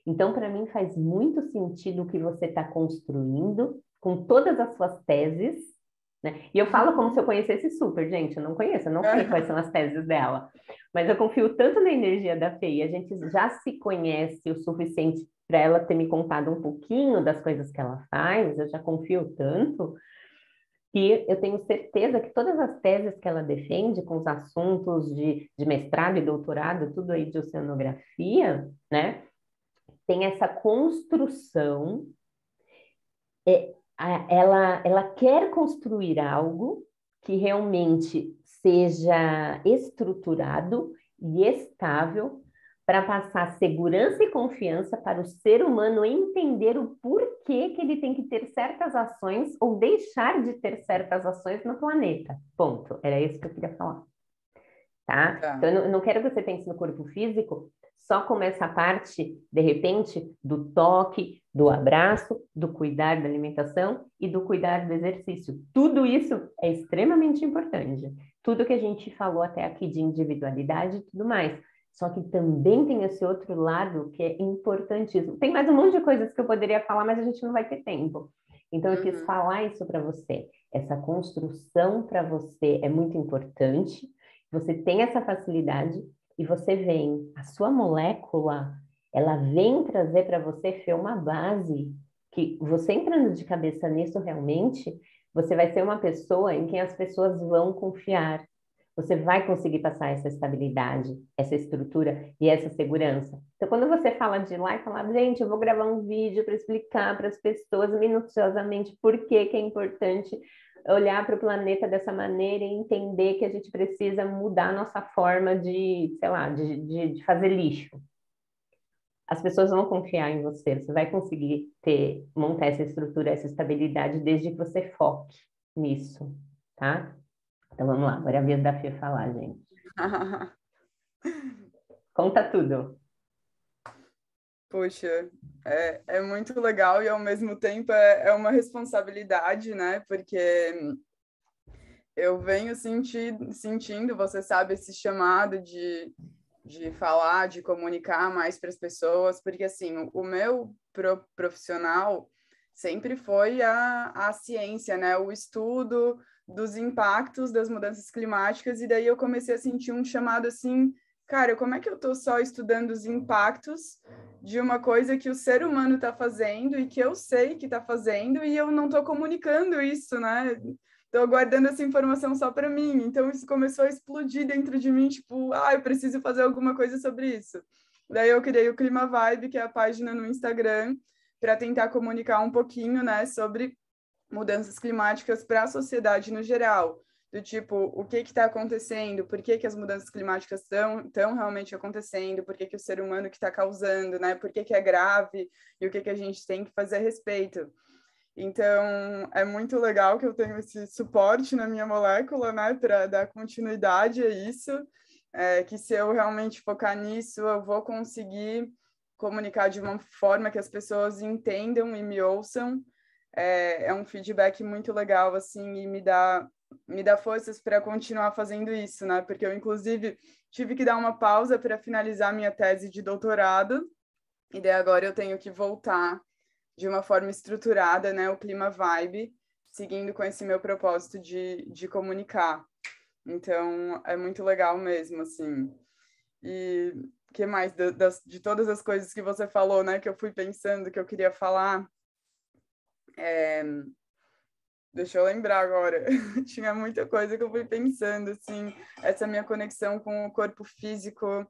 Então, para mim, faz muito sentido o que você está construindo, com todas as suas teses, né? E eu falo como se eu conhecesse super, gente, eu não conheço, eu não sei quais são as teses dela, mas eu confio tanto na energia da Fê, e a gente já se conhece o suficiente para ela ter me contado um pouquinho das coisas que ela faz, eu já confio tanto, que eu tenho certeza que todas as teses que ela defende, com os assuntos de mestrado e doutorado, tudo aí de oceanografia, né? Tem essa construção, ela quer construir algo que realmente seja estruturado e estável para passar segurança e confiança para o ser humano entender o porquê que ele tem que ter certas ações ou deixar de ter certas ações no planeta. Ponto. Era isso que eu queria falar. Tá? Então, eu não quero que você pense no corpo físico só como essa parte, de repente, do toque, do abraço, do cuidar da alimentação e do cuidar do exercício. Tudo isso é extremamente importante. Tudo que a gente falou até aqui de individualidade e tudo mais. Só que também tem esse outro lado que é importantíssimo. Tem mais um monte de coisas que eu poderia falar, mas a gente não vai ter tempo. Então, eu quis falar isso para você. Essa construção para você é muito importante. Você tem essa facilidade e você vem, a sua molécula, ela vem trazer para você, Fê, uma base que você entrando de cabeça nisso realmente, você vai ser uma pessoa em quem as pessoas vão confiar. Você vai conseguir passar essa estabilidade, essa estrutura e essa segurança. Então, quando você fala de ir lá e falar, gente, eu vou gravar um vídeo para explicar para as pessoas minuciosamente por que que é importante olhar para o planeta dessa maneira e entender que a gente precisa mudar a nossa forma de, sei lá, de fazer lixo. As pessoas vão confiar em você, você vai conseguir montar essa estrutura, essa estabilidade, desde que você foque nisso, tá? Então vamos lá, agora é a vez da Fê falar, gente. Conta tudo. Poxa, é muito legal e ao mesmo tempo é uma responsabilidade, né? Porque eu venho sentindo, você sabe, esse chamado de falar, de comunicar mais para as pessoas, porque assim, o meu profissional sempre foi a ciência, né? O estudo dos impactos das mudanças climáticas, e daí eu comecei a sentir um chamado assim, cara, como é que eu estou só estudando os impactos de uma coisa que o ser humano está fazendo e que eu sei que está fazendo e eu não estou comunicando isso, né? Estou guardando essa informação só para mim. Então, isso começou a explodir dentro de mim, tipo, eu preciso fazer alguma coisa sobre isso. Daí eu criei o Clima Vibe, que é a página no Instagram, para tentar comunicar um pouquinho, né, sobre mudanças climáticas para a sociedade no geral. Do tipo, o que está acontecendo, por que as mudanças climáticas estão realmente acontecendo, por que o ser humano que está causando, né, por que é grave e o que a gente tem que fazer a respeito. Então, é muito legal que eu tenho esse suporte na minha molécula, né, para dar continuidade a isso, que se eu realmente focar nisso, eu vou conseguir comunicar de uma forma que as pessoas entendam e me ouçam. É um feedback muito legal, assim, e me dá forças para continuar fazendo isso, né, porque eu, inclusive, tive que dar uma pausa para finalizar minha tese de doutorado, e daí agora eu tenho que voltar de uma forma estruturada, né, o Clima Vibe, seguindo com esse meu propósito de comunicar. Então, é muito legal mesmo, assim. E o que mais? De todas as coisas que você falou, né, que eu fui pensando, que eu queria falar, deixa eu lembrar agora. Tinha muita coisa que eu fui pensando, assim, essa minha conexão com o corpo físico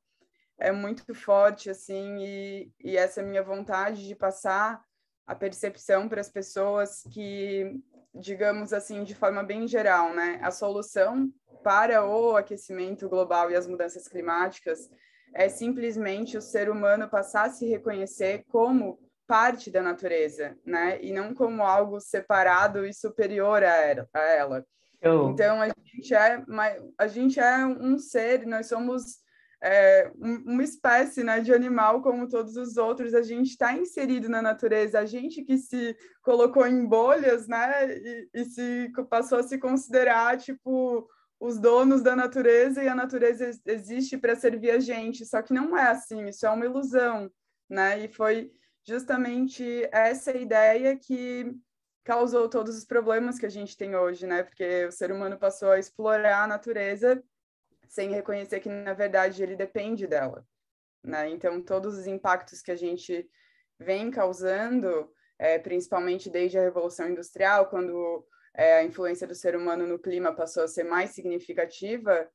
é muito forte, assim, e essa minha vontade de passar a percepção para as pessoas que, digamos assim, de forma bem geral, né, a solução para o aquecimento global e as mudanças climáticas é simplesmente o ser humano passar a se reconhecer como parte da natureza, né, e não como algo separado e superior a ela. Então, a gente é um ser, nós somos uma espécie, né, de animal como todos os outros, a gente está inserido na natureza, a gente que se colocou em bolhas, né, e passou a se considerar, tipo, os donos da natureza e a natureza existe para servir a gente, só que não é assim, isso é uma ilusão, né? E foi justamente essa ideia que causou todos os problemas que a gente tem hoje, né? Porque o ser humano passou a explorar a natureza sem reconhecer que, na verdade, ele depende dela, né? Então, todos os impactos que a gente vem causando, principalmente desde a Revolução Industrial, quando a influência do ser humano no clima passou a ser mais significativa,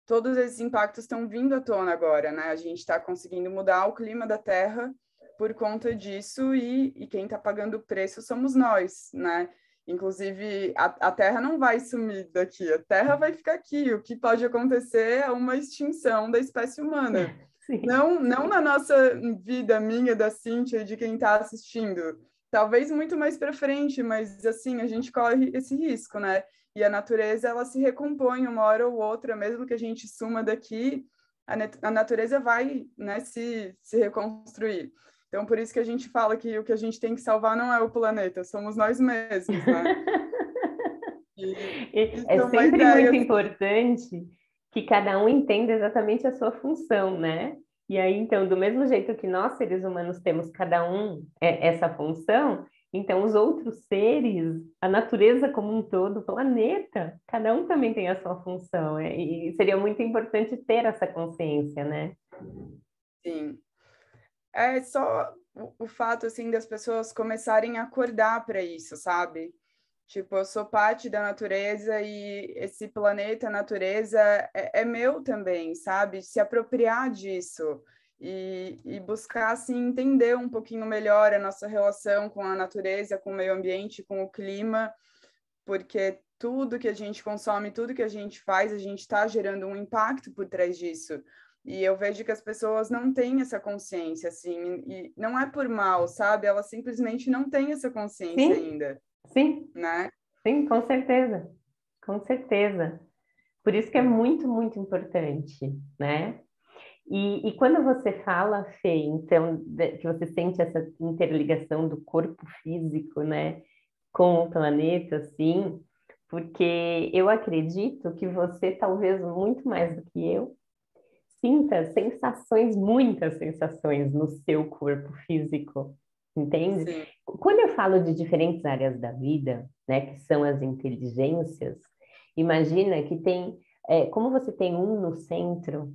todos esses impactos estão vindo à tona agora, né? A gente está conseguindo mudar o clima da Terra por conta disso e quem está pagando o preço somos nós, né? Inclusive, a Terra não vai sumir daqui, a Terra vai ficar aqui. O que pode acontecer é uma extinção da espécie humana. Sim. Não na nossa vida, minha, da Cíntia, de quem está assistindo. Talvez muito mais para frente, mas assim, a gente corre esse risco, né? E a natureza, ela se recompõe uma hora ou outra, mesmo que a gente suma daqui, a natureza vai, né, se reconstruir. Então, por isso que a gente fala que o que a gente tem que salvar não é o planeta, somos nós mesmos, né? E isso É é uma sempre ideia, muito assim. importante que cada um entenda exatamente a sua função, né? E aí, então, do mesmo jeito que nós, seres humanos, temos cada um essa função, então os outros seres, a natureza como um todo, o planeta, cada um também tem a sua função. E seria muito importante ter essa consciência, né? Sim. É só o fato, assim, das pessoas começarem a acordar para isso, sabe? Tipo, eu sou parte da natureza e esse planeta, a natureza, é meu também, sabe? Se apropriar disso e buscar, assim, entender um pouquinho melhor a nossa relação com a natureza, com o meio ambiente, com o clima, porque tudo que a gente consome, tudo que a gente faz, a gente está gerando um impacto por trás disso. E eu vejo que as pessoas não têm essa consciência, assim, e não é por mal, sabe? Elas simplesmente não têm essa consciência Sim, ainda, sim, né? sim, com certeza, com certeza. Por isso que é muito, muito importante, né? E quando você fala, Fê, então, que você sente essa interligação do corpo físico, né, com o planeta, assim, porque eu acredito que você, talvez muito mais do que eu, sinta sensações, muitas sensações no seu corpo físico, entende? Sim. Quando eu falo de diferentes áreas da vida, né, que são as inteligências, imagina que tem, como você tem um no centro,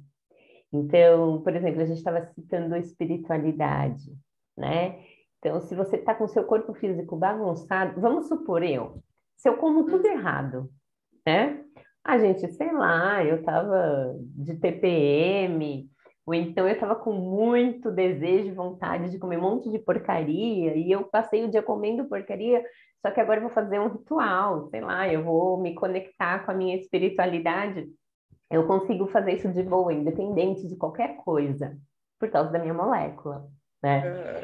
então, por exemplo, a gente estava citando a espiritualidade, né? Então, se você está com o seu corpo físico bagunçado, vamos supor se eu como tudo Uhum. errado, né? A gente, sei lá, eu estava de TPM, ou então eu estava com muito desejo e vontade de comer um monte de porcaria, e eu passei o dia comendo porcaria, só que agora eu vou fazer um ritual, sei lá, eu vou me conectar com a minha espiritualidade. Eu consigo fazer isso de boa, independente de qualquer coisa, por causa da minha molécula, né? Uhum.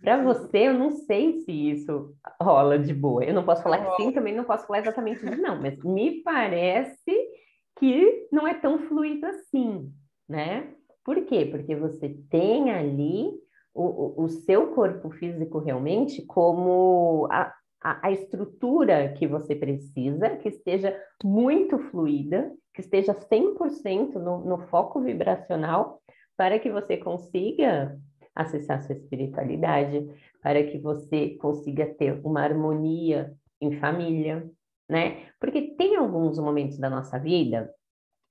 Para você, eu não sei se isso rola de boa. Eu não posso falar Não que sim, rola. também não posso falar exatamente de não, mas me parece que não é tão fluido assim, né? Por quê? Porque você tem ali o seu corpo físico realmente como a estrutura que você precisa, que esteja muito fluida, que esteja 100% no foco vibracional, para que você consiga acessar sua espiritualidade, para que você consiga ter uma harmonia em família, né? Porque tem alguns momentos da nossa vida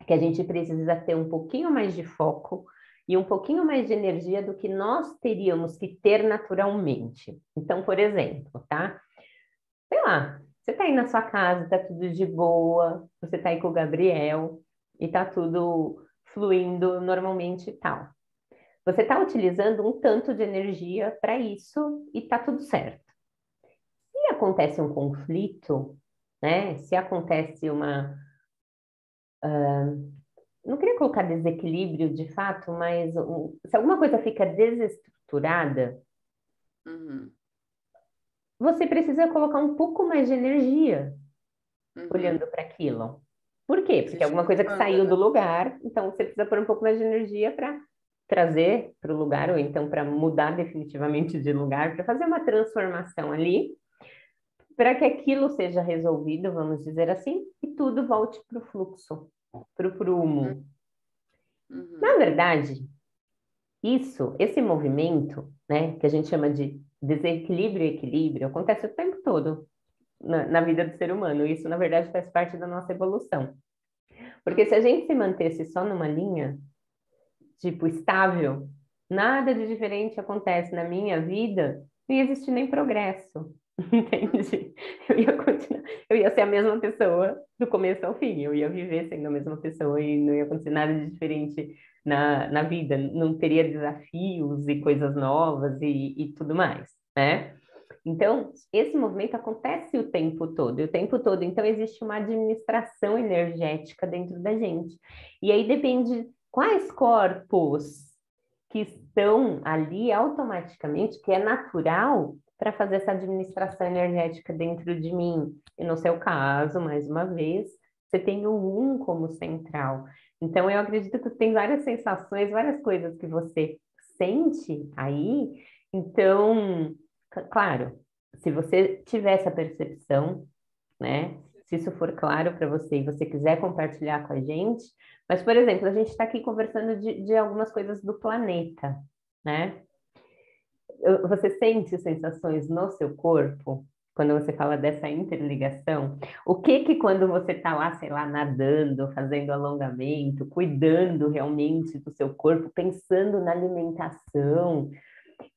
que a gente precisa ter um pouquinho mais de foco e um pouquinho mais de energia do que nós teríamos que ter naturalmente. Então, por exemplo, tá? Sei lá, você tá aí na sua casa, tá tudo de boa, você tá aí com o Gabriel e tá tudo fluindo normalmente e tal. Você está utilizando um tanto de energia para isso e está tudo certo. Se acontece um conflito, né? Se acontece não queria colocar desequilíbrio de fato, mas se alguma coisa fica desestruturada, Uhum. você precisa colocar um pouco mais de energia Uhum. olhando para aquilo. Por quê? Se Porque é alguma coisa que estimulando, saiu né? do lugar, então você precisa pôr um pouco mais de energia para trazer para o lugar, ou então para mudar definitivamente de lugar, para fazer uma transformação ali, para que aquilo seja resolvido, vamos dizer assim, e tudo volte para o fluxo, para o prumo. Uhum. Na verdade, esse movimento, né, que a gente chama de desequilíbrio e equilíbrio, acontece o tempo todo na vida do ser humano. Isso, na verdade, faz parte da nossa evolução. Porque se a gente se mantesse só numa linha, tipo, estável, nada de diferente acontece na minha vida, não ia existir nem progresso. Entende? Eu ia ser a mesma pessoa do começo ao fim, eu ia viver sendo a mesma pessoa e não ia acontecer nada de diferente na vida, não teria desafios e coisas novas e tudo mais, né? Então, esse movimento acontece o tempo todo, e o tempo todo. Então, existe uma administração energética dentro da gente. E aí depende quais corpos que estão ali automaticamente, que é natural para fazer essa administração energética dentro de mim. E no seu caso, mais uma vez, você tem o um como central. Então, eu acredito que tem várias sensações, várias coisas que você sente aí. Então, claro, se você tiver essa percepção, né? Se isso for claro para você e você quiser compartilhar com a gente, mas, por exemplo, a gente está aqui conversando de algumas coisas do planeta, né? Você sente sensações no seu corpo quando você fala dessa interligação? O que que quando você está lá, sei lá, nadando, fazendo alongamento, cuidando realmente do seu corpo, pensando na alimentação,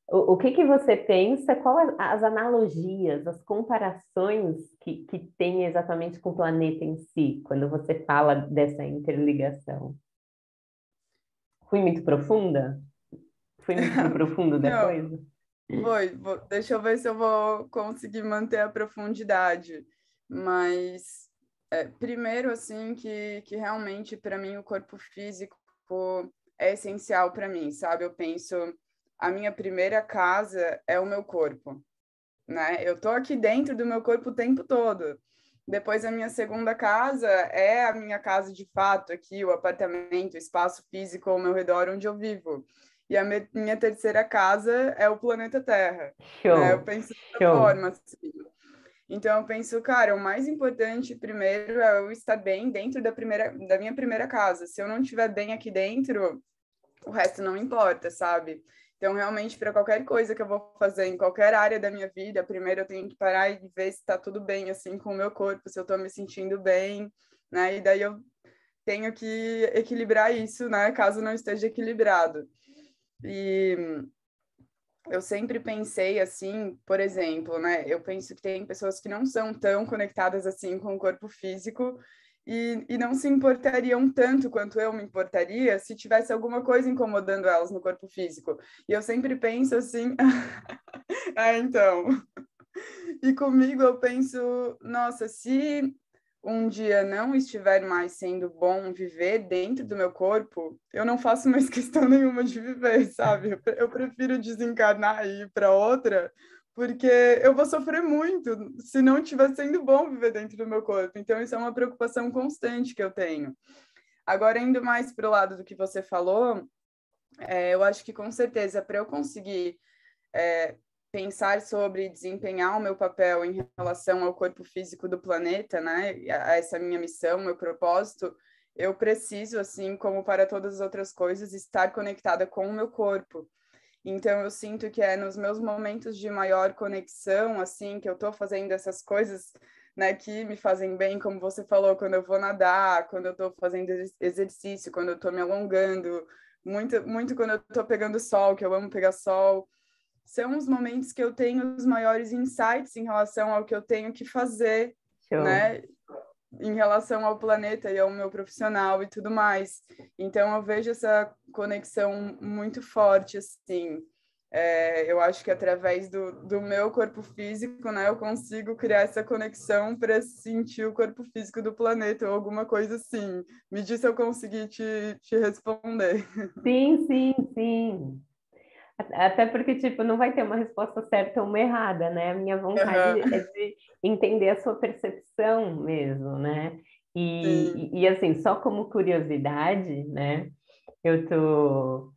o que que você pensa? Qual as analogias, as comparações que tem exatamente com o planeta em si, quando você fala dessa interligação? Fui muito profunda? Fui muito pro profundo da Não, coisa? deixa eu ver se eu vou conseguir manter a profundidade. Mas, primeiro, assim, que realmente, para mim, o corpo físico é essencial para mim, sabe? Eu penso, a minha primeira casa é o meu corpo, né? Eu tô aqui dentro do meu corpo o tempo todo. Depois, a minha segunda casa é a minha casa de fato, aqui, o apartamento, o espaço físico ao meu redor onde eu vivo. E a minha terceira casa é o planeta Terra, né? Eu Show, penso dessa show. forma, assim. Então, eu penso, cara, o mais importante primeiro é eu estar bem dentro da minha primeira casa. Se eu não estiver bem aqui dentro, o resto não importa, sabe? Então, realmente, para qualquer coisa que eu vou fazer em qualquer área da minha vida, primeiro eu tenho que parar e ver se está tudo bem, assim, com o meu corpo, se eu estou me sentindo bem, né? E daí eu tenho que equilibrar isso, né? Caso não esteja equilibrado. E eu sempre pensei assim, por exemplo, né? Eu penso que tem pessoas que não são tão conectadas assim com o corpo físico e não se importariam tanto quanto eu me importaria se tivesse alguma coisa incomodando elas no corpo físico. E eu sempre penso assim, então. E comigo eu penso, nossa, se um dia não estiver mais sendo bom viver dentro do meu corpo, eu não faço mais questão nenhuma de viver, sabe? Eu prefiro desencarnar e ir para outra, porque eu vou sofrer muito se não estiver sendo bom viver dentro do meu corpo. Então, isso é uma preocupação constante que eu tenho. Agora, indo mais para o lado do que você falou, eu acho que com certeza, para eu conseguir pensar sobre desempenhar o meu papel em relação ao corpo físico do planeta, né? A essa minha missão, meu propósito, eu preciso, assim como para todas as outras coisas, estar conectada com o meu corpo. Então, eu sinto que é nos meus momentos de maior conexão, assim, que eu estou fazendo essas coisas, né, que me fazem bem, como você falou, quando eu vou nadar, quando eu estou fazendo exercício, quando eu estou me alongando, muito, muito quando eu estou pegando sol, que eu amo pegar sol, são os momentos que eu tenho os maiores insights em relação ao que eu tenho que fazer, Show. né? Em relação ao planeta e ao meu profissional e tudo mais. Então, eu vejo essa conexão muito forte, assim. Eu acho que através do meu corpo físico, né, eu consigo criar essa conexão para sentir o corpo físico do planeta ou alguma coisa assim. Me diz se eu consegui te responder. Sim, sim, sim. Até porque, tipo, não vai ter uma resposta certa ou uma errada, né? A minha vontade é Uhum. de entender a sua percepção mesmo, né? Sim. Assim, só como curiosidade, né? Eu tô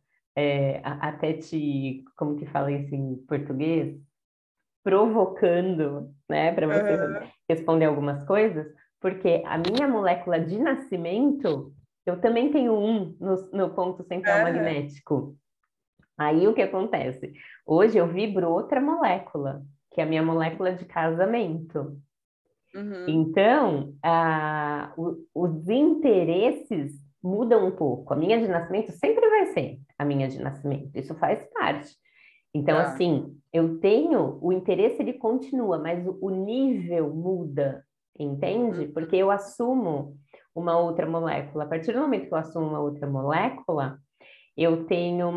até te, como que fala isso em português? Provocando, né? Para você Uhum. responder algumas coisas, Porque a minha molécula de nascimento, eu também tenho um no ponto central Aham. magnético. Aí o que acontece? Hoje eu vibro outra molécula, que é a minha molécula de casamento. Uhum. Então, os interesses mudam um pouco. A minha de nascimento sempre vai ser a minha de nascimento, isso faz parte. Então, Tá. assim, eu tenho, o interesse ele continua, mas o nível muda, entende? Uhum. Porque eu assumo uma outra molécula. A partir do momento que eu assumo uma outra molécula, eu tenho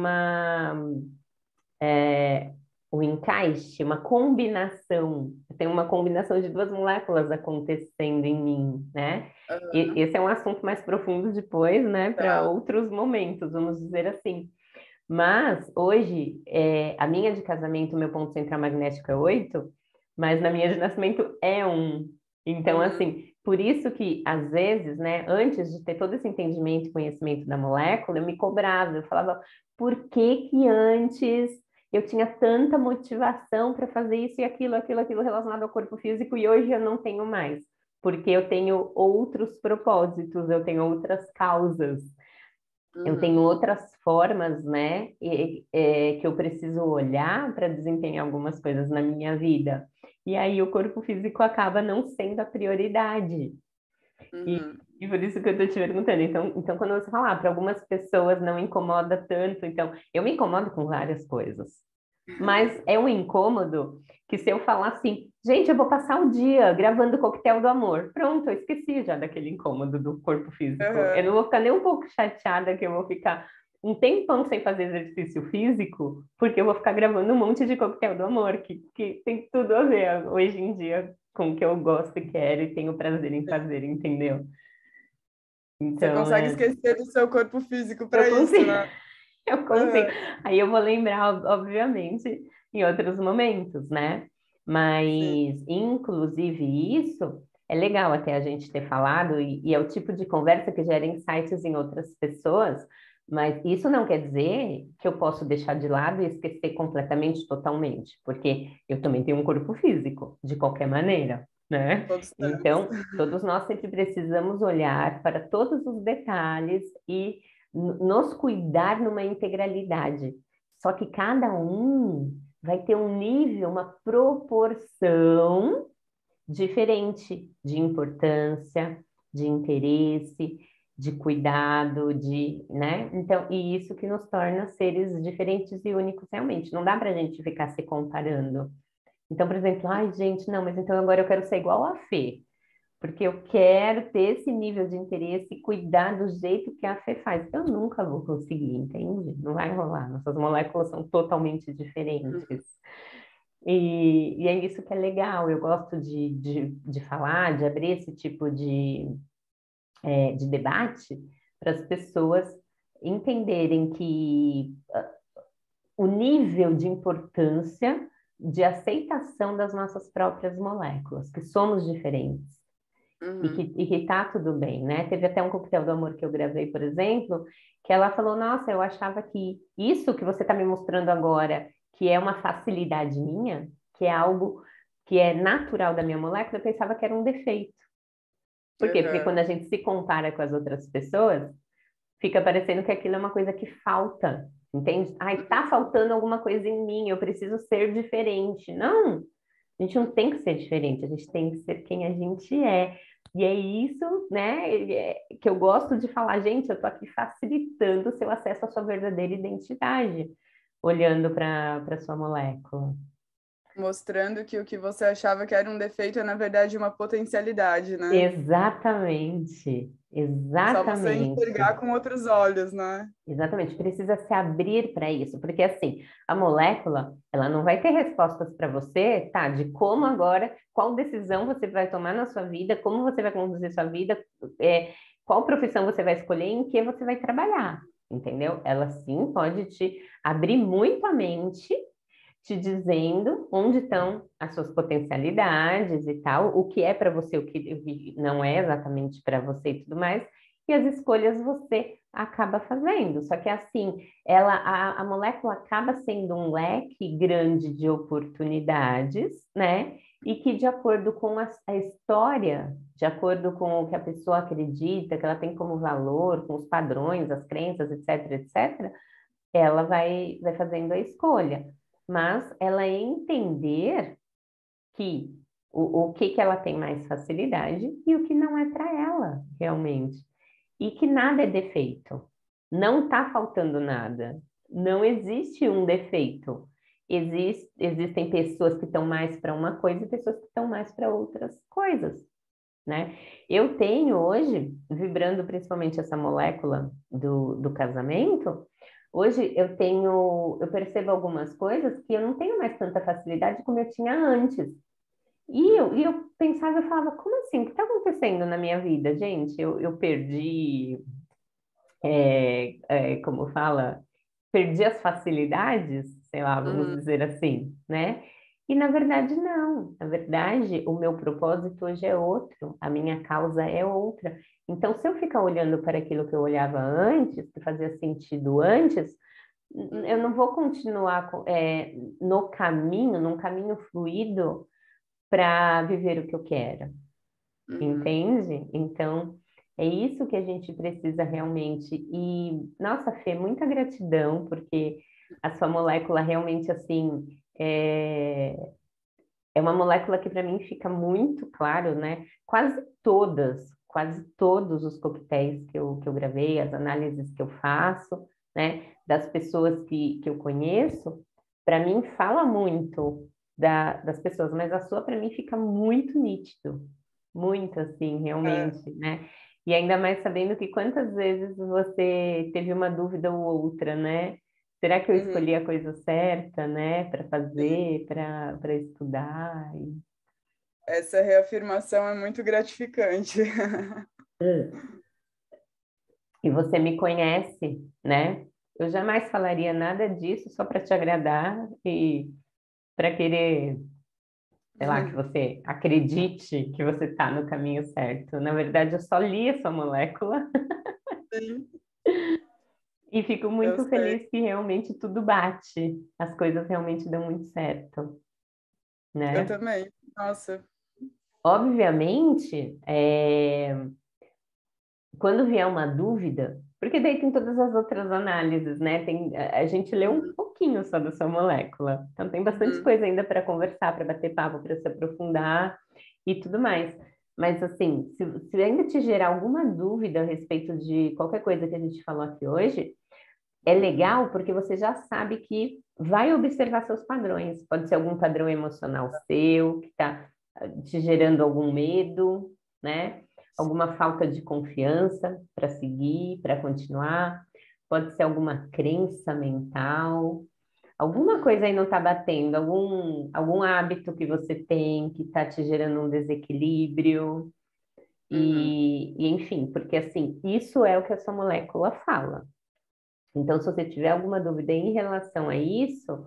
um encaixe, uma combinação. Tem uma combinação de duas moléculas acontecendo em mim, né? E Aham. esse é um assunto mais profundo depois, né? Para Tá. outros momentos, vamos dizer assim. Mas hoje, a minha de casamento, meu ponto central magnético é 8, mas na minha de nascimento é 1. Então, Uhum. assim, por isso que, às vezes, né, antes de ter todo esse entendimento e conhecimento da molécula, eu me cobrava, eu falava, por que que antes eu tinha tanta motivação para fazer isso e aquilo relacionado ao corpo físico e hoje eu não tenho mais? Porque eu tenho outros propósitos, eu tenho outras causas. Eu tenho Uhum. outras formas, né, que eu preciso olhar para desempenhar algumas coisas na minha vida. E aí o corpo físico acaba não sendo a prioridade. E, Uhum. e por isso que eu estou te perguntando. Então, quando você falar, para algumas pessoas não incomoda tanto, então, eu me incomodo com várias coisas. Mas é um incômodo que se eu falar assim, gente, eu vou passar o dia gravando o Coquetel do Amor. Pronto, eu esqueci já daquele incômodo do corpo físico. Eu Aham. não vou ficar nem um pouco chateada que eu vou ficar um tempão sem fazer exercício físico, porque eu vou ficar gravando um monte de Coquetel do Amor, que tem tudo a ver hoje em dia com o que eu gosto e quero e tenho prazer em fazer, entendeu? Você Então, consegue esquecer do seu corpo físico eu para isso, consigo. né? Eu consigo. Aham. Aí eu vou lembrar, obviamente, em outros momentos, né? Mas, Sim. inclusive, isso é legal até a gente ter falado, e é o tipo de conversa que gera insights em outras pessoas, mas isso não quer dizer que eu posso deixar de lado e esquecer completamente, totalmente, porque eu também tenho um corpo físico, de qualquer maneira, né? Todos temos. Então, todos nós sempre precisamos olhar para todos os detalhes e nos cuidar numa integralidade. Só que cada um vai ter um nível, uma proporção diferente de importância, de interesse, de cuidado, né? Então, e isso que nos torna seres diferentes e únicos realmente. Não dá para a gente ficar se comparando. Então, por exemplo, ai, gente, não, mas então agora eu quero ser igual a Fê porque eu quero ter esse nível de interesse e cuidar do jeito que a Fê faz. Eu nunca vou conseguir, entende? Não vai rolar. Nossas moléculas são totalmente diferentes. E é isso que é legal. Eu gosto de falar, de abrir esse tipo de debate para as pessoas entenderem que o nível de importância de aceitação das nossas próprias moléculas, que somos diferentes Uhum. e que tá tudo bem, né? Teve até um coquetel do amor que eu gravei, por exemplo, que ela falou: Nossa, eu achava que isso que você está me mostrando agora, que é uma facilidade minha, que é algo que é natural da minha molécula, eu pensava que era um defeito. Por quê? Porque Aham. quando a gente se compara com as outras pessoas, fica parecendo que aquilo é uma coisa que falta, entende? Ai, tá faltando alguma coisa em mim, eu preciso ser diferente. Não, a gente não tem que ser diferente, a gente tem que ser quem a gente é. E é isso, né, que eu gosto de falar, gente, eu tô aqui facilitando o seu acesso à sua verdadeira identidade, olhando para sua molécula. Mostrando que o que você achava que era um defeito é, na verdade, uma potencialidade, né? Exatamente, Só você enxergar exatamente. com outros olhos, né? Exatamente, precisa se abrir para isso, porque assim, a molécula, ela não vai ter respostas para você, tá? De como agora, qual decisão você vai tomar na sua vida, como você vai conduzir sua vida, qual profissão você vai escolher, em que você vai trabalhar, entendeu? Ela sim pode te abrir muito a mente, te dizendo onde estão as suas potencialidades e tal, o que é para você, o que não é exatamente para você e tudo mais, e as escolhas você acaba fazendo. Só que assim, a molécula acaba sendo um leque grande de oportunidades, né? e que, de acordo com a história, de acordo com o que a pessoa acredita, que ela tem como valor, com os padrões, as crenças, etc., etc., ela vai fazendo a escolha. Mas ela entender que o que que ela tem mais facilidade e o que não é para ela, realmente. E que nada é defeito. Não está faltando nada. Não existe um defeito. Existem pessoas que estão mais para uma coisa e pessoas que estão mais para outras coisas, né? Eu tenho hoje, vibrando principalmente essa molécula do casamento, hoje eu percebo algumas coisas que eu não tenho mais tanta facilidade como eu tinha antes. E eu pensava, eu falava, como assim? O que está acontecendo na minha vida, gente? Eu perdi, como fala, perdi as facilidades, sei lá, vamos Uhum. dizer assim, né? E na verdade, não. Na verdade, o meu propósito hoje é outro, a minha causa é outra. Então, se eu ficar olhando para aquilo que eu olhava antes, que fazia sentido antes, eu não vou continuar no caminho, num caminho fluido para viver o que eu quero, Uhum. entende? Então, é isso que a gente precisa realmente. E, nossa, Fê, muita gratidão, porque a sua molécula realmente, assim, é uma molécula que para mim fica muito claro, né? Quase todos os coquetéis que eu gravei, as análises que eu faço, né? Das pessoas que eu conheço, para mim fala muito das pessoas, mas a sua para mim fica muito nítido, muito assim, É. realmente, né? E ainda mais sabendo que quantas vezes você teve uma dúvida ou outra, né? Será que eu Uhum. escolhi a coisa certa, né, para Sim. fazer, para estudar? Essa reafirmação é muito gratificante. E você me conhece, né? Eu jamais falaria nada disso só para te agradar e para querer, sei lá, que você acredite que você está no caminho certo. Na verdade, eu só li a sua molécula Sim, e fico eu muito sei. feliz que realmente tudo bate, as coisas realmente dão muito certo, Eu né? também. Nossa. Obviamente, quando vier uma dúvida, porque daí tem todas as outras análises, né? A gente lê um Uhum. pouquinho só da sua molécula, então tem bastante Uhum. coisa ainda para conversar, para bater papo, para se aprofundar e tudo mais. Mas assim, se ainda te gerar alguma dúvida a respeito de qualquer coisa que a gente falou aqui hoje, é legal porque você já sabe que vai observar seus padrões. Pode ser algum padrão emocional seu, que está te gerando algum medo, né? Alguma falta de confiança para seguir, para continuar. Pode ser alguma crença mental. Alguma Uhum. coisa aí não está batendo, algum hábito que você tem que está te gerando um desequilíbrio. Uhum. E enfim, porque assim, isso é o que a sua molécula fala. Então, se você tiver alguma dúvida em relação a isso,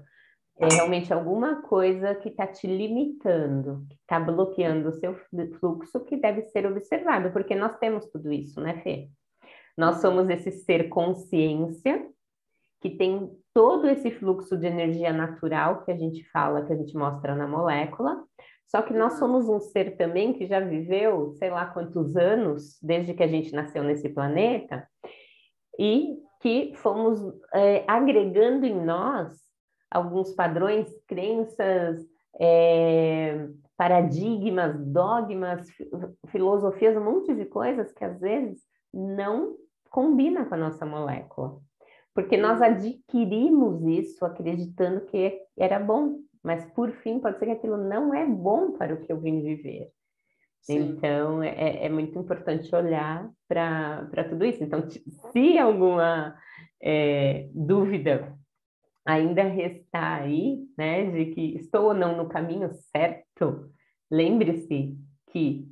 é realmente alguma coisa que está te limitando, que está bloqueando o seu fluxo, que deve ser observado, porque nós temos tudo isso, né, Fê? Nós Uhum. somos esse ser consciência que tem todo esse fluxo de energia natural que a gente fala, que a gente mostra na molécula. Só que nós Uhum. somos um ser também que já viveu, sei lá quantos anos, desde que a gente nasceu nesse planeta, e que fomos agregando em nós alguns padrões, crenças, paradigmas, dogmas, filosofias, um monte de coisas que às vezes não combina com a nossa molécula. Porque nós Uhum. adquirimos isso acreditando que era bom, mas por fim pode ser que aquilo não é bom para o que eu vim viver. Sim. Então, é muito importante olhar para tudo isso. Então, se alguma dúvida ainda restar aí, né, de que estou ou não no caminho certo, lembre-se que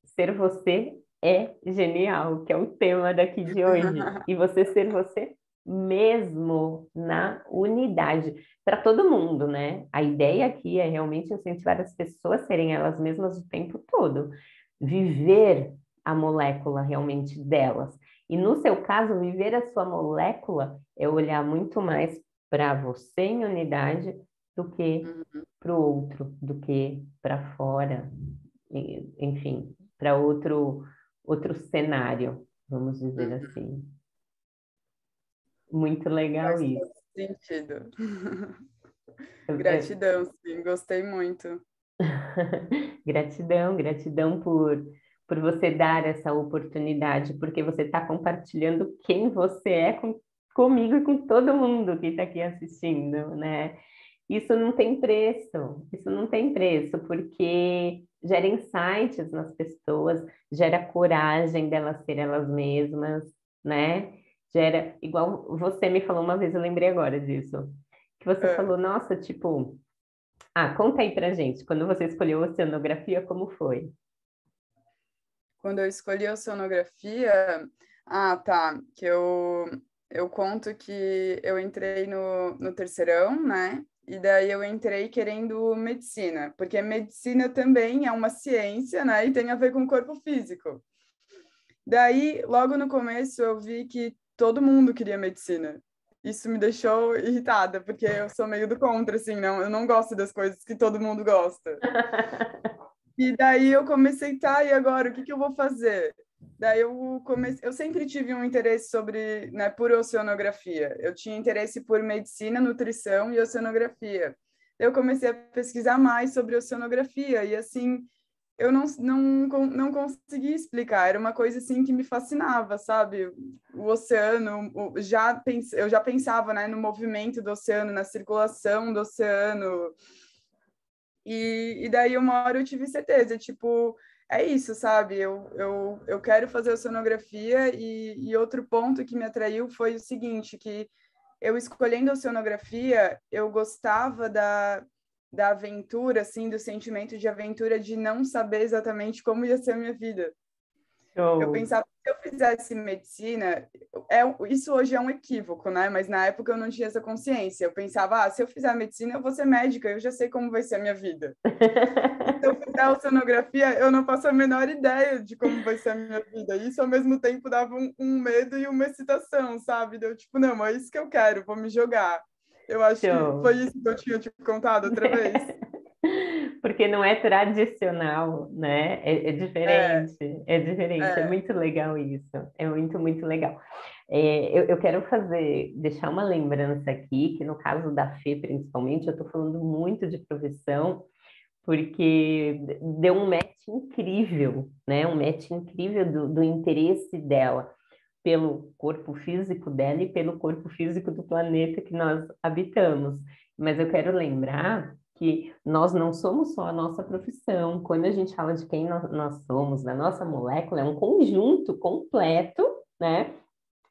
ser você é genial, que é o tema daqui de hoje. E você ser você mesmo na unidade, para todo mundo, né? A ideia aqui é realmente incentivar as pessoas a serem elas mesmas o tempo todo, viver a molécula realmente delas. E no seu caso, viver a sua molécula é olhar muito mais para você em unidade do que Uhum. para o outro do que para fora, enfim, para outro cenário, vamos dizer Uhum. assim. Muito legal Faz isso. todo sentido. É, Gratidão, sim, gostei muito. Gratidão, gratidão por você dar essa oportunidade, porque você está compartilhando quem você é comigo e com todo mundo que está aqui assistindo, né? Isso não tem preço, isso não tem preço, porque gera insights nas pessoas, gera coragem delas ser elas mesmas, né? Gera, igual você me falou uma vez, eu lembrei agora disso, que você É. falou, nossa, tipo, conta aí pra gente, quando você escolheu oceanografia, como foi? Quando eu escolhi a oceanografia, tá, que eu conto que eu entrei no terceirão, né? E daí eu entrei querendo medicina, porque medicina também é uma ciência, né? E tem a ver com o corpo físico. Daí, logo no começo, eu vi que todo mundo queria medicina. Isso me deixou irritada, porque eu sou meio do contra, assim, não, eu não gosto das coisas que todo mundo gosta. E daí eu comecei, tá, e agora, o que que eu vou fazer? Daí eu comecei, eu sempre tive um interesse sobre, né, por oceanografia. Eu tinha interesse por medicina, nutrição e oceanografia. Eu comecei a pesquisar mais sobre oceanografia e assim, eu não consegui explicar, era uma coisa assim que me fascinava, sabe? O oceano, eu já pensava, né, no movimento do oceano, na circulação do oceano, e daí uma hora eu tive certeza, tipo, é isso, sabe? Eu quero fazer oceanografia e outro ponto que me atraiu foi o seguinte, que eu escolhendo a oceanografia, eu gostava da aventura, assim, do sentimento de aventura de não saber exatamente como ia ser a minha vida. Eu Show. pensava que se eu fizesse medicina, isso hoje é um equívoco, né? Mas na época eu não tinha essa consciência. Eu pensava, se eu fizer medicina, eu vou ser médica, eu já sei como vai ser a minha vida. Se eu fizer oceanografia, eu não faço a menor ideia de como vai ser a minha vida. Isso, ao mesmo tempo, dava um medo e uma excitação, sabe? Deu tipo, não, é isso que eu quero, vou me jogar. Eu acho que foi Show. isso que eu tinha te contado outra vez. Porque não é tradicional, né? É, é diferente, é é. muito legal isso, é muito, muito legal. Eu quero deixar uma lembrança aqui, que no caso da Fê, principalmente, eu estou falando muito de profissão, porque deu um match incrível, né? Um match incrível do interesse dela pelo corpo físico dela e pelo corpo físico do planeta que nós habitamos. Mas eu quero lembrar que nós não somos só a nossa profissão. Quando a gente fala de quem nós somos, da nossa molécula, é um conjunto completo, né?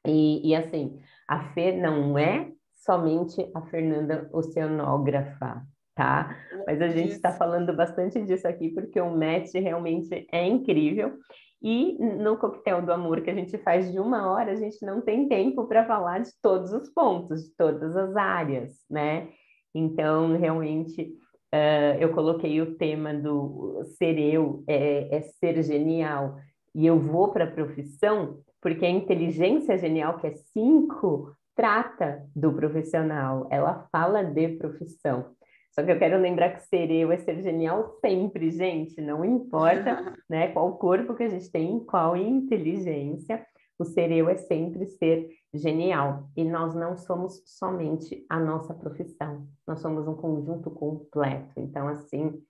E assim, a Fê não é somente a Fernanda oceanógrafa, tá? Mas a Longe gente está disso. falando bastante disso aqui porque o match realmente é incrível. E no coquetel do amor que a gente faz de 1 hora, a gente não tem tempo para falar de todos os pontos, de todas as áreas, né? Então, realmente, eu coloquei o tema do ser eu, é ser genial, e eu vou para a profissão porque a inteligência genial, que é 5, trata do profissional, ela fala de profissão. Só que eu quero lembrar que ser eu é ser genial sempre, gente, não importa, né, qual corpo que a gente tem, qual inteligência, o ser eu é sempre ser genial. E nós não somos somente a nossa profissão, nós somos um conjunto completo. Então, assim,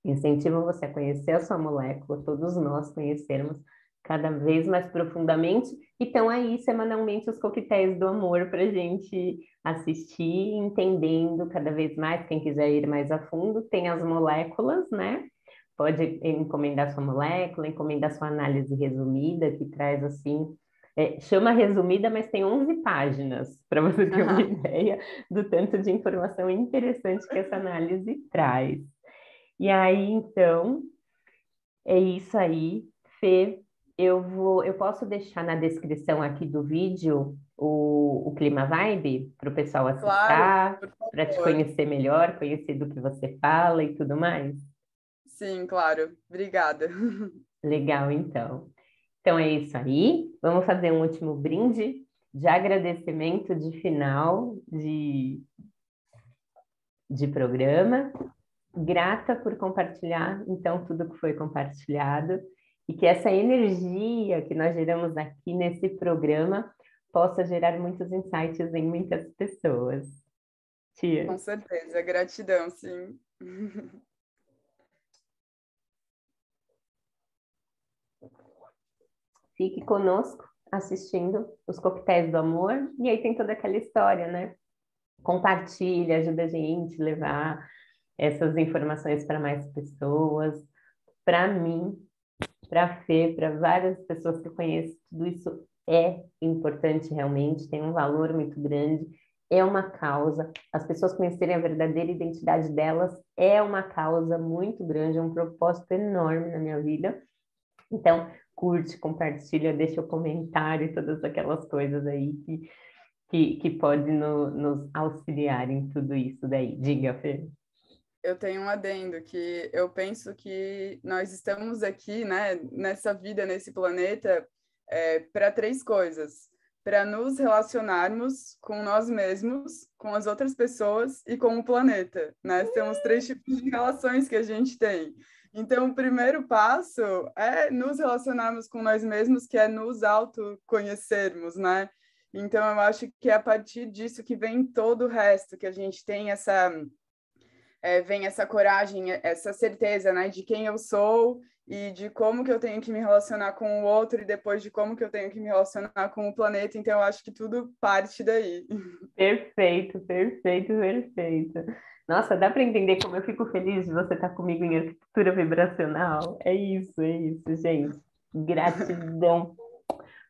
incentivo você a conhecer a sua molécula, todos nós conhecermos cada vez mais profundamente. E estão aí semanalmente os coquetéis do amor para a gente assistir, entendendo cada vez mais. Quem quiser ir mais a fundo, tem as moléculas, né? Pode encomendar sua molécula, encomendar sua análise resumida, que traz assim. Chama resumida, mas tem 11 páginas, para você ter uma ideia do tanto de informação interessante que essa análise traz. E aí, então, é isso aí, Fê. Eu posso deixar na descrição aqui do vídeo o Clima Vibe para o pessoal Claro, acessar, por para te favor. conhecer melhor, conhecer do que você fala e tudo mais. Sim, claro. Obrigada. Legal, então. Então é isso aí. Vamos fazer um último brinde de agradecimento de final de programa. grata por compartilhar, então, tudo que foi compartilhado, e que essa energia que nós geramos aqui nesse programa possa gerar muitos insights em muitas pessoas. Com Tia, certeza, gratidão, sim. fique conosco assistindo os Coquetéis do Amor, e aí tem toda aquela história, né? Compartilha, ajuda a gente a levar essas informações para mais pessoas. Para mim, para a Fê, para várias pessoas que eu conheço, tudo isso é importante realmente, tem um valor muito grande, é uma causa. As pessoas conhecerem a verdadeira identidade delas é uma causa muito grande, é um propósito enorme na minha vida. Então, curte, compartilha, deixa o comentário e todas aquelas coisas aí que pode nos auxiliar em tudo isso daí. Diga, Fê. Eu tenho um adendo que eu penso que nós estamos aqui, né, nessa vida, nesse planeta, para três coisas: para nos relacionarmos com nós mesmos, com as outras pessoas e com o planeta, né? Temos três tipos de relações que a gente tem. Então, o primeiro passo é nos relacionarmos com nós mesmos, que é nos autoconhecermos, né? Então, eu acho que é a partir disso que vem todo o resto, que a gente tem vem essa coragem, essa certeza, né, de quem eu sou e de como que eu tenho que me relacionar com o outro e depois de como que eu tenho que me relacionar com o planeta. Então, eu acho que tudo parte daí. Perfeito, perfeito, perfeito. Nossa, dá para entender como eu fico feliz de você estar comigo em arquitetura vibracional? É isso, gente. Gratidão.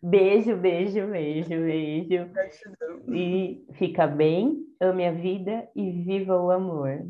Beijo, beijo, beijo, beijo. Gratidão. E fica bem, ame a vida e viva o amor.